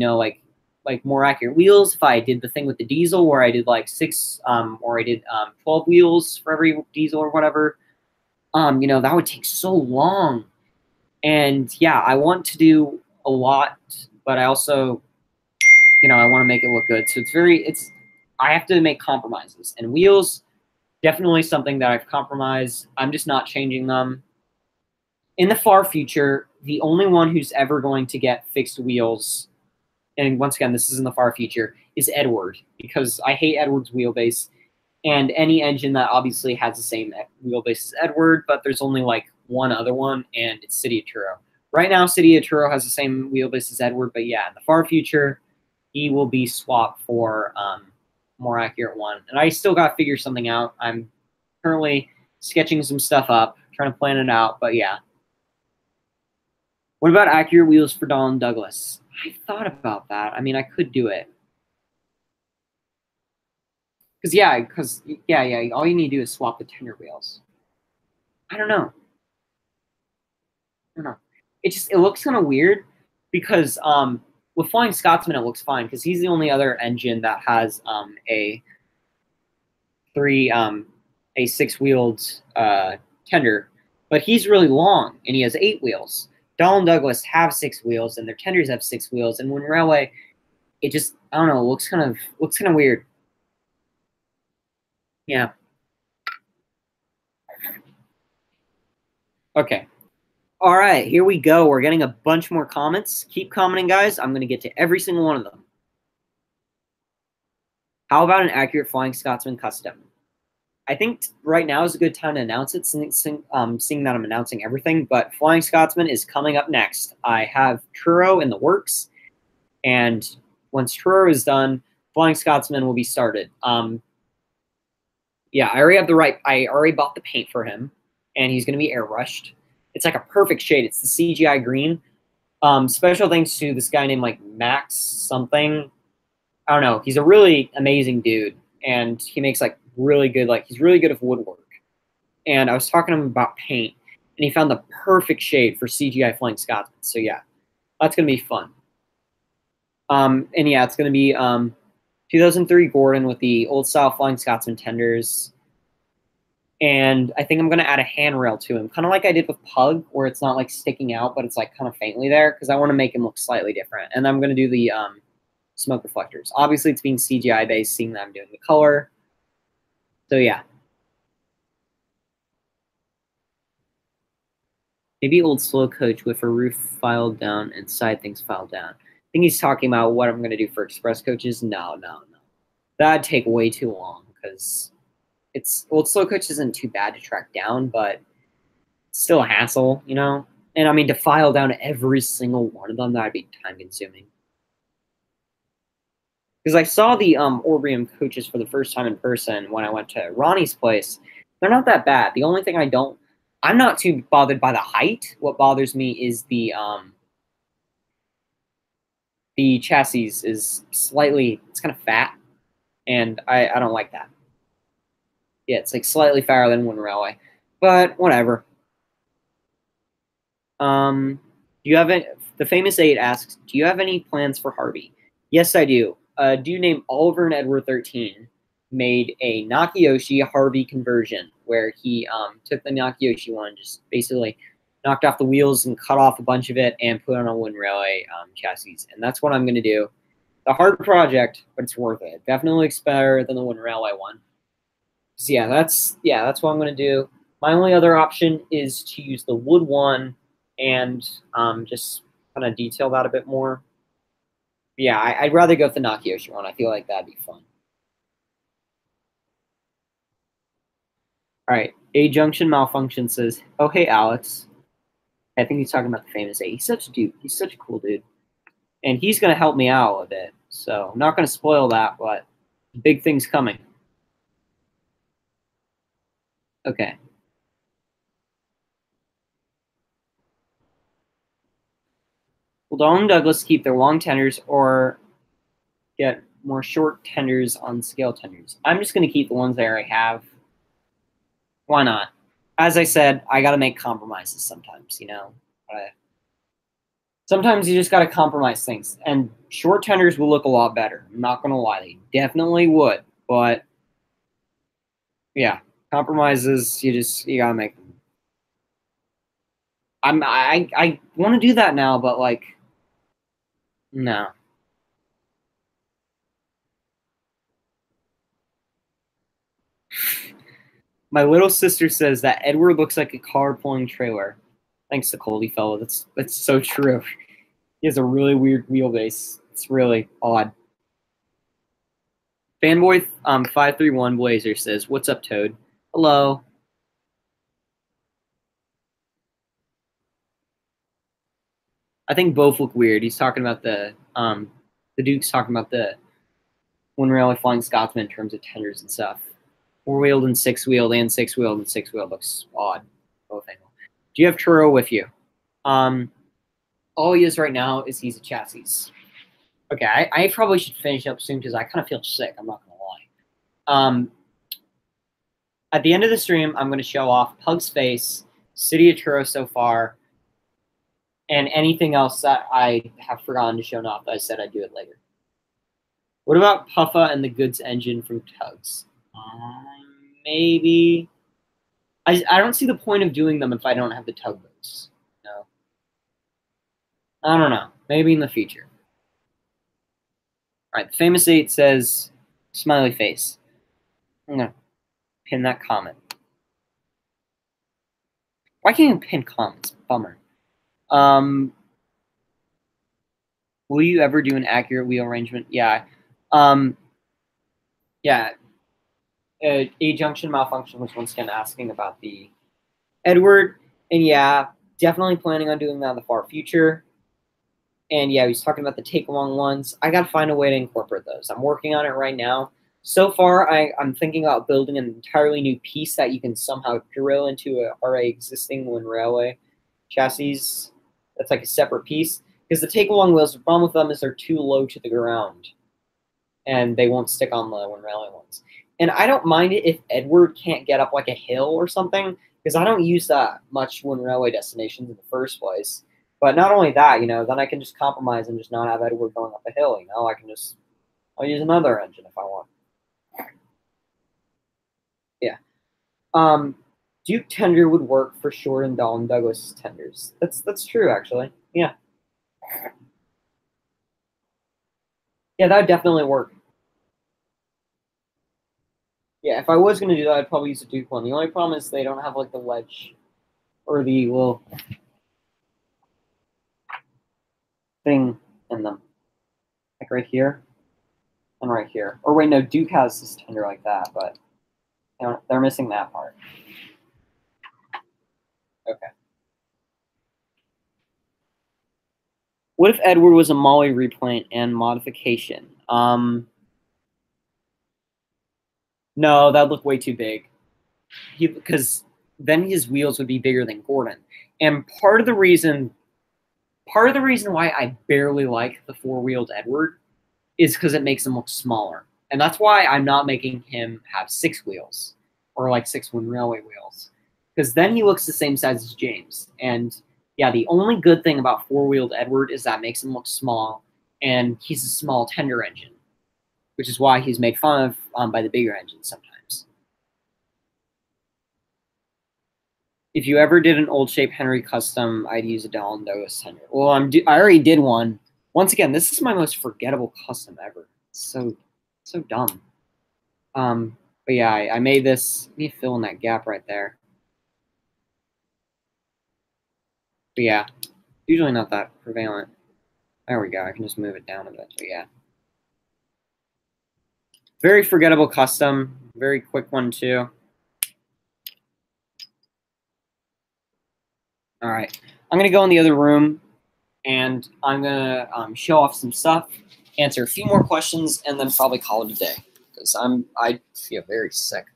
like more accurate wheels, if I did the thing with the diesel where I did, like, 6, or I did 12 wheels for every diesel or whatever, that would take so long. And yeah, I want to do a lot, but I also, I want to make it look good. So I have to make compromises. And wheels, definitely something that I've compromised. I'm just not changing them. In the far future, the only one who's ever going to get fixed wheels, and once again, this is in the far future, is Edward, because I hate Edward's wheelbase. And any engine that obviously has the same wheelbase as Edward, but there's only like one other one, and it's City of Truro. Right now, City of Truro has the same wheelbase as Edward, but yeah, in the far future, he will be swapped for more accurate one. And I still got to figure something out. I'm currently sketching some stuff up, trying to plan it out, but yeah. What about accurate wheels for Donald Douglas? I thought about that. I mean, I could do it. Because all you need to do is swap the tender wheels. I don't know. It looks kind of weird because with Flying Scotsman it looks fine because he's the only other engine that has a 6-wheeled tender. but he's really long, and he has 8 wheels. Dahl and Douglas have 6 wheels, and their tenders have 6 wheels. And Wind Railway, it just, I don't know, looks kind of weird. Yeah. Okay. All right, here we go. We're getting a bunch more comments. Keep commenting, guys. I'm going to get to every single one of them. How about an accurate Flying Scotsman custom? I think right now is a good time to announce it, seeing that I'm announcing everything. But Flying Scotsman is coming up next. I have Truro in the works, and once Truro is done, Flying Scotsman will be started. Yeah, I already bought the paint for him, and he's going to be airbrushed. It's like a perfect shade. It's the CGI green. Special thanks to this guy named like Max something. I don't know. He's a really amazing dude, and he makes like really good, he's really good at woodwork. And I was talking to him about paint, and he found the perfect shade for CGI Flying Scotsman. So yeah, that's gonna be fun. And yeah, it's gonna be 2003 Gordon with the old style Flying Scotsman tenders. And I think I'm going to add a handrail to him, kind of like I did with Pug, where it's not like sticking out, but it's like kind of faintly there, because I want to make him look slightly different. And I'm going to do the smoke reflectors. Obviously, it's being CGI based, seeing that I'm doing the color. So yeah. Maybe old slow coach with a roof filed down and side things filed down. I think he's talking about what I'm going to do for express coaches. No. That'd take way too long, because slow coach isn't too bad to track down, but it's still a hassle, you know? And I mean, to file down every single one of them, that'd be time consuming. Because I saw the Orbrium coaches for the first time in person when I went to Ronnie's place. They're not that bad. The only thing I'm not too bothered by the height. What bothers me is the chassis is it's kind of fat, and I don't like that. Yeah, it's like slightly fatter than Wind Railway, but whatever. Do you have any, the famous 8 asks, do you have any plans for Harvey? Yes, I do. Dude named Oliver and Edward 13 made a Nakayoshi Harvey conversion, where he took the Nakayoshi one, just basically knocked off the wheels and cut off a bunch of it and put on a Wind Railway chassis. And that's what I'm going to do. The hard project, but it's worth it. Definitely looks better than the Wind Railway one. So yeah, that's what I'm going to do. My only other option is to use the wood one and just kind of detail that a bit more. Yeah, I'd rather go with the Nakayoshi one. I feel like that'd be fun. All right, A Junction Malfunction says, oh, hey, Alex. I think he's talking about the famous A. He's such a dude. He's such a cool dude. And he's going to help me out a bit. So I'm not going to spoil that, but big things coming. Okay. Will Dahl and Douglas keep their long tenders or get more short tenders on scale tenders? I'm just going to keep the ones I already have. Why not? As I said, I got to make compromises sometimes, you know? Sometimes you just got to compromise things. And short tenders will look a lot better. I'm not going to lie. They definitely would. But, yeah, compromises, you got to make them. I want to do that now, but, like, no. My little sister says that Edward looks like a car pulling trailer. Thanks to Coldy fellow. That's so true. He has a really weird wheelbase. It's really odd. Fanboy 531 Blazer says, "What's up, Toad?" Hello. I think both look weird. He's talking about the Duke's talking about the Wind Railway Flying Scotsman in terms of tenders and stuff. 4-wheeled and 6-wheeled and 6-wheeled and 6-wheeled looks odd. Both angle. Do you have Truro with you? All he is right now is he's a chassis. Okay, I probably should finish up soon because I kind of feel sick. I'm not gonna lie. At the end of the stream, I'm going to show off Pug's face, City of Truro so far, and anything else that I have forgotten to show off. I said I'd do it later. What about Puffa and the goods engine from Tugs? Maybe. I don't see the point of doing them if I don't have the tugboats. No. I don't know. Maybe in the future. All right. The Famous 8 says, smiley face. I'm going to pin that comment. Why can't you pin comments? Bummer. Will you ever do an accurate wheel arrangement? Yeah. Yeah. A junction malfunction was once again asking about the Edward. And yeah, definitely planning on doing that in the far future. And yeah, he's talking about the take along ones. I got to find a way to incorporate those. I'm working on it right now. So far, I'm thinking about building an entirely new piece that you can somehow drill into a already existing Wind Railway chassis. That's like a separate piece. Because the take along wheels, the problem with them is they're too low to the ground. And they won't stick on the Wind Railway ones. And I don't mind it if Edward can't get up like a hill or something, because I don't use that much Wind Railway destinations in the first place. But not only that, then I can just compromise and just not have Edward going up a hill. I'll use another engine if I want. Yeah. Duke tender would work for Short and Dalton Douglas tenders. That's true, actually. Yeah. Yeah, that would definitely work. Yeah, if I was going to do that, I'd probably use a Duke one. The only problem is they don't have, like, the ledge or the little thing in them. Like right here and right here. Or wait, no, Duke has this tender like that, but they're missing that part. Okay. What if Edward was a Molly replant and modification? No, that'd look way too big. Because then his wheels would be bigger than Gordon. And part of the reason why I barely like the four-wheeled Edward is because it makes him look smaller. And that's why I'm not making him have 6 wheels or like 6 Wind Railway wheels. Because then he looks the same size as James. And yeah, the only good thing about four-wheeled Edward is that makes him look small, and he's a small tender engine, which is why he's made fun of by the bigger engines sometimes. If you ever did an old shape Henry custom, I'd use a Dalton Douglas tender. Well, I already did one. Once again, this is my most forgettable custom ever. It's so dumb. But yeah, I made this. Let me fill in that gap right there. But yeah, usually not that prevalent. There we go. I can just move it down a bit. But yeah. Very forgettable custom. Very quick one, too. All right. I'm going to go in the other room, and I'm going to show off some stuff, answer a few more questions, and then probably call it a day, because I feel very sick.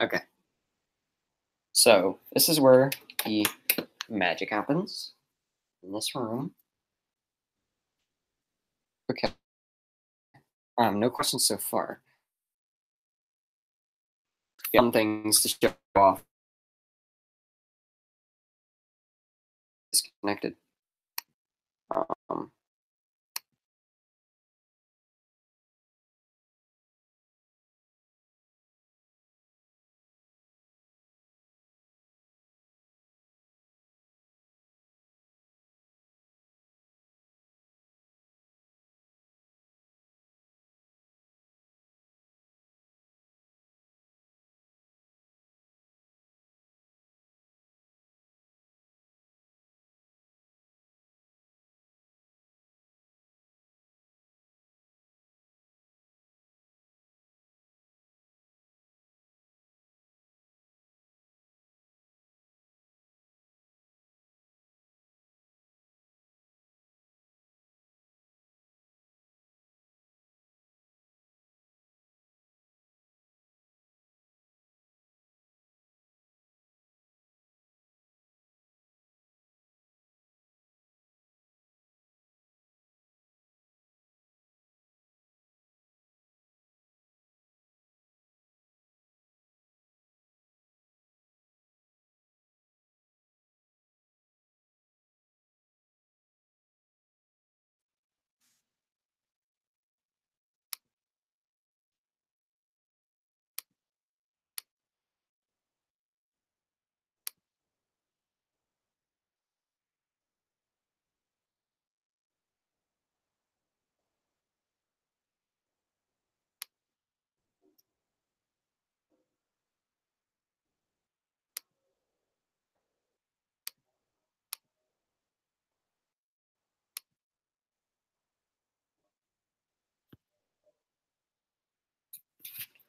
Okay. So this is where the magic happens, in this room. Okay. No questions so far. Some things to show off. Disconnected.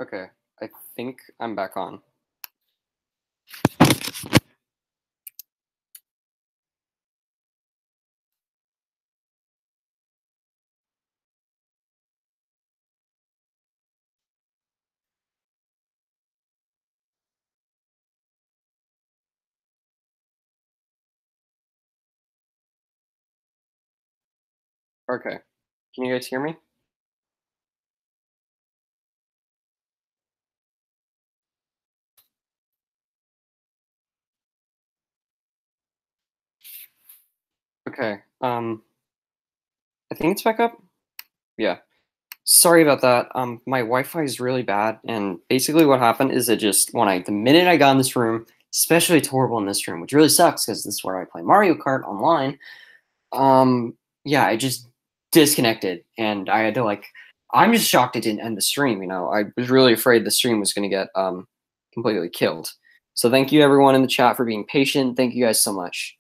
Okay, I think I'm back on. Okay, can you guys hear me? Okay, I think it's back up. Yeah. Sorry about that. My Wi-Fi is really bad, and basically what happened is the minute I got in this room, especially it's horrible in this room, which really sucks because this is where I play Mario Kart online. Yeah, I just disconnected, and I had to I'm just shocked it didn't end the stream. I was really afraid the stream was going to get completely killed. So thank you everyone in the chat for being patient. Thank you guys so much.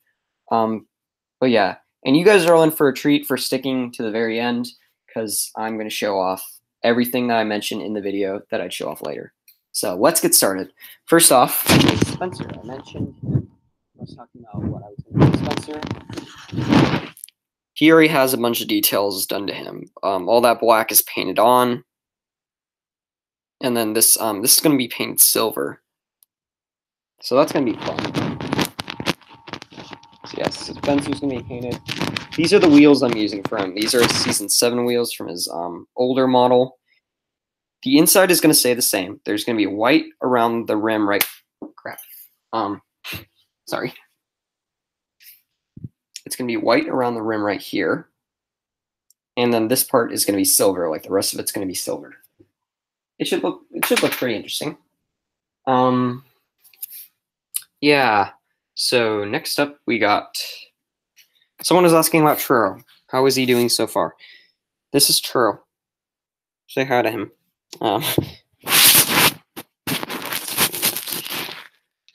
But yeah, and you guys are all in for a treat for sticking to the very end because I'm going to show off everything that I mentioned in the video that I'd show off later. So let's get started. First off, Spencer. I mentioned him. I was talking about what I was going to do Spencer. He already has a bunch of details done to him. All that black is painted on. And then this is going to be painted silver. So that's going to be fun. So yes, Spencer's going to be painted. These are the wheels I'm using for him. These are Season 7 wheels from his older model. The inside is going to stay the same. There's going to be white around the rim right... Crap. Sorry. It's going to be white around the rim right here. And then this part is going to be silver. Like the rest of it's going to be silver. It should look pretty interesting. Yeah. So next up we got... Someone was asking about Truro. How is he doing so far? This is Truro. Say hi to him.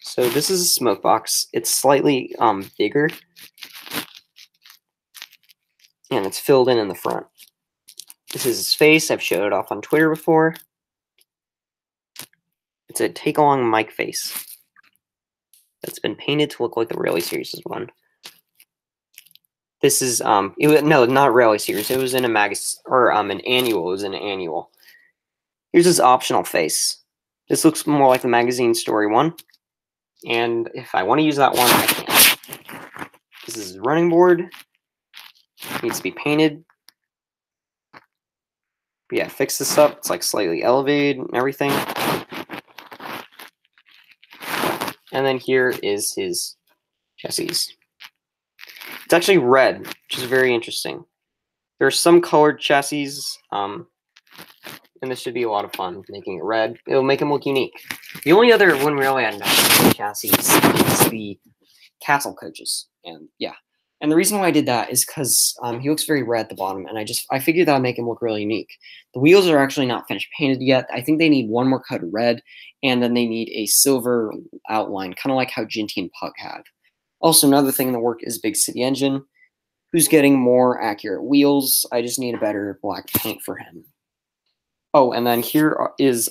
So this is a smoke box. It's slightly bigger, and it's filled in the front. This is his face. I've showed it off on Twitter before. It's a take-along mic face that's been painted to look like the Rally Series one. This is no, not Rally Series. It was in a magazine or an annual. It was in an annual. Here's his optional face. This looks more like the magazine story one. And if I want to use that one, I can. This is his running board. It needs to be painted. But yeah, fix this up. It's like slightly elevated and everything. And then here is his chassis. It's actually red, which is very interesting. There are some colored chassis, and this should be a lot of fun making it red. It'll make him look unique. The only other one really I know chassis is the castle coaches, and yeah. And the reason why I did that is because he looks very red at the bottom, and I figured that would make him look really unique. The wheels are actually not finished painted yet. I think they need one more coat of red, and then they need a silver outline, kind of like how Ginty and Puck had. Also, another thing in the work is Big City Engine, who's getting more accurate wheels. I just need a better black paint for him. Oh, and then here is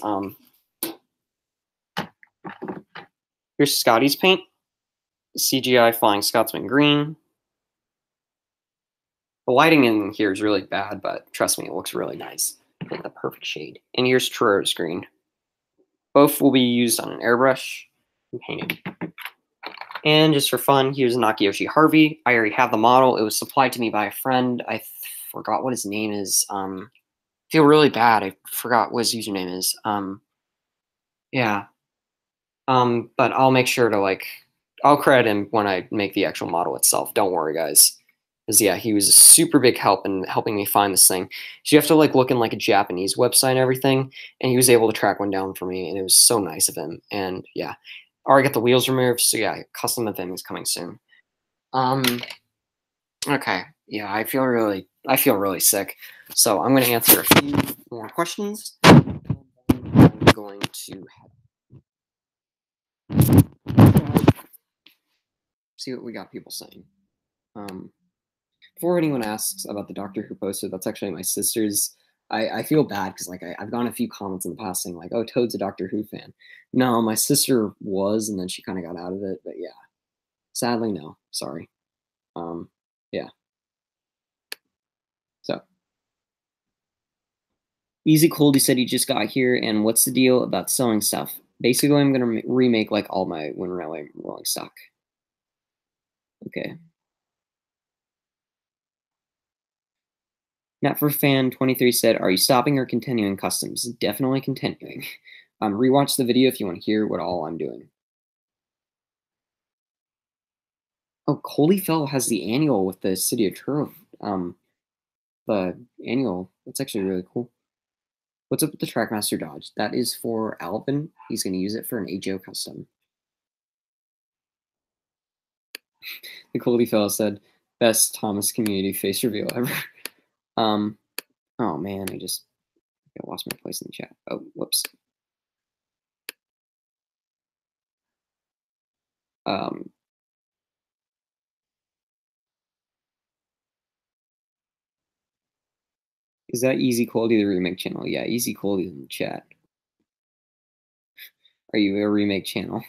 here's Scotty's paint. CGI Flying Scotsman green. The lighting in here is really bad, but trust me, it looks really nice. Like the perfect shade. And here's Truro's green. Both will be used on an airbrush and painted. And just for fun, here's Nakiyoshi Harvey. I already have the model. It was supplied to me by a friend. I forgot what his name is. I feel really bad. I forgot what his username is. Yeah. But I'll make sure to I'll credit him when I make the actual model itself. Don't worry, guys. Because yeah, he was a super big help in helping me find this thing. So you have to look in a Japanese website and everything, and he was able to track one down for me, and it was so nice of him. And yeah, I already got the wheels removed, so yeah, custom of him is coming soon. Okay, yeah, I feel really sick. So I'm gonna answer a few more questions. And I'm going to see what we got people saying. Before anyone asks about the Doctor Who poster, that's actually my sister's I feel bad because like I've gotten a few comments in the past saying like, "Oh, Toad's a Doctor Who fan." No, my sister was, and then she kind of got out of it. But yeah, sadly, no. Sorry. Yeah. So Easy Cold, he said he just got here, and what's the deal about selling stuff? Basically, I'm gonna remake like all my Wind Railway rolling stock. Okay. Not for fan 23 said, "Are you stopping or continuing customs?" Definitely continuing. Rewatch the video if you want to hear what all I'm doing. Oh, Holyfell has the annual with the City of Truro. The annual. That's actually really cool. What's up with the Trackmaster Dodge? That is for Alvin. He's going to use it for an HO custom. The Holyfell said, "Best Thomas community face reveal ever." um, oh man, I lost my place in the chat. Oh, whoops. Is that Easy Quality, the remake channel? Yeah, Easy Quality in the chat. Are you a remake channel?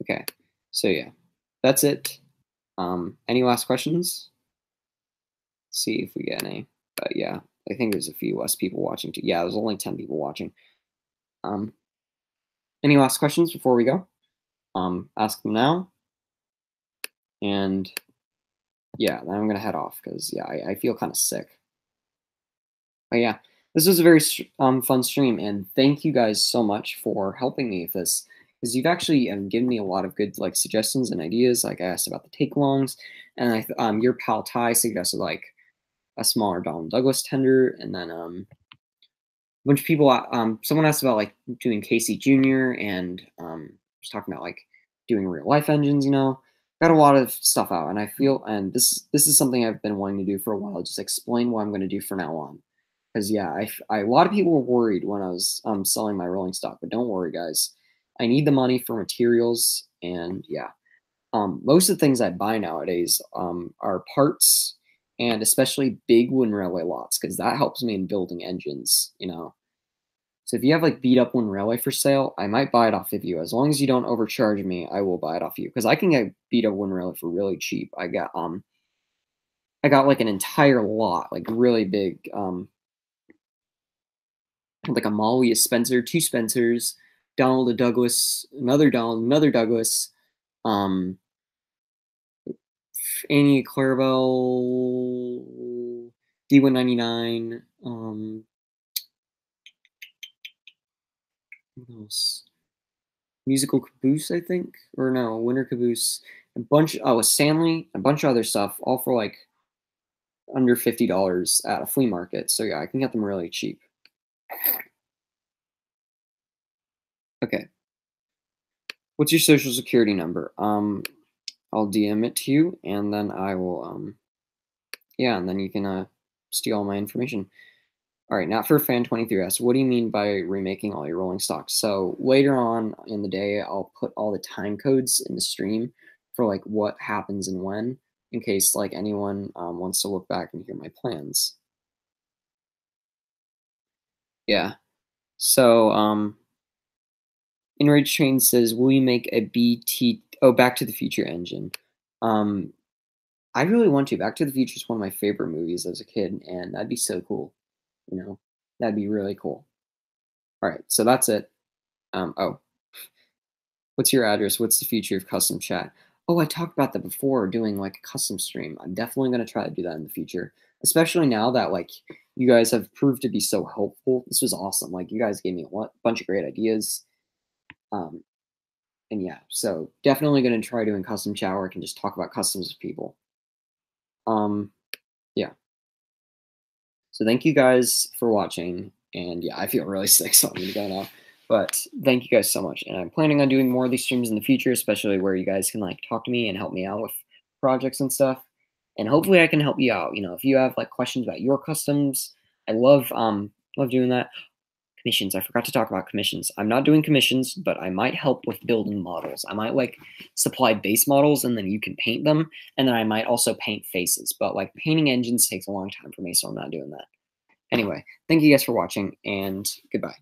Okay, so yeah, that's it. Any last questions? Let's see if we get any. But yeah, I think there's a few less people watching too. Yeah, there's only 10 people watching. Any last questions before we go? Ask them now. And yeah, then I'm gonna head off because yeah, I feel kind of sick. But yeah, this was a very fun stream, and thank you guys so much for helping me with this, because you've actually given me a lot of good like suggestions and ideas. Like I asked about the take-alongs, and your pal Ty suggested like a smaller Donald Douglas tender, and then a bunch of people. Someone asked about like doing Casey Jr. and was talking about like doing real life engines. Got a lot of stuff out, and I feel, and this is something I've been wanting to do for a while. Just explain what I'm going to do from now on. Because yeah, a lot of people were worried when I was selling my rolling stock, but don't worry, guys. I need the money for materials, and yeah, most of the things I buy nowadays are parts, and especially big Wind Railway lots, because that helps me in building engines. So if you have like beat up Wind Railway for sale, I might buy it off of you. As long as you don't overcharge me, I will buy it off you, because I can get beat up Wind Railway for really cheap. I got like an entire lot, like really big. Like a Molly, a Spencer, two Spencers, Donald, a Douglas, another Donald, another Douglas, Annie Clarabelle, D199, what else? Musical Caboose, I think, or no, Winter Caboose, a Stanley, a bunch of other stuff, all for like under $50 at a flea market. So yeah, I can get them really cheap. Okay. What's your social security number? I'll DM it to you, and then I will, yeah, and then you can steal all my information. All right, not for fan 23 asks, what do you mean by remaking all your rolling stocks? So later on in the day, I'll put all the time codes in the stream for like what happens and when, in case like anyone wants to look back and hear my plans. Yeah. So Enraged Train says, will you make a Back to the Future engine? I really want to. Back to the Future is one of my favorite movies as a kid, and that'd be so cool. That'd be really cool. All right, so that's it. Oh, what's your address? What's the future of custom chat? Oh, I talked about that before, doing like a custom stream. I'm definitely gonna try to do that in the future, especially now that like you guys have proved to be so helpful. This was awesome. Like you guys gave me a bunch of great ideas. And yeah, so definitely gonna try doing custom chat where I can just talk about customs with people. Yeah. So thank you guys for watching. And yeah, I feel really sick, so I'm gonna go now. But thank you guys so much. And I'm planning on doing more of these streams in the future, especially where you guys can like talk to me and help me out with projects and stuff. And hopefully I can help you out. If you have like questions about your customs, I love doing that. Commissions. I forgot to talk about commissions. I'm not doing commissions, but I might help with building models. I might like supply base models and then you can paint them. And then I might also paint faces. But like painting engines takes a long time for me, so I'm not doing that. Anyway, thank you guys for watching and goodbye.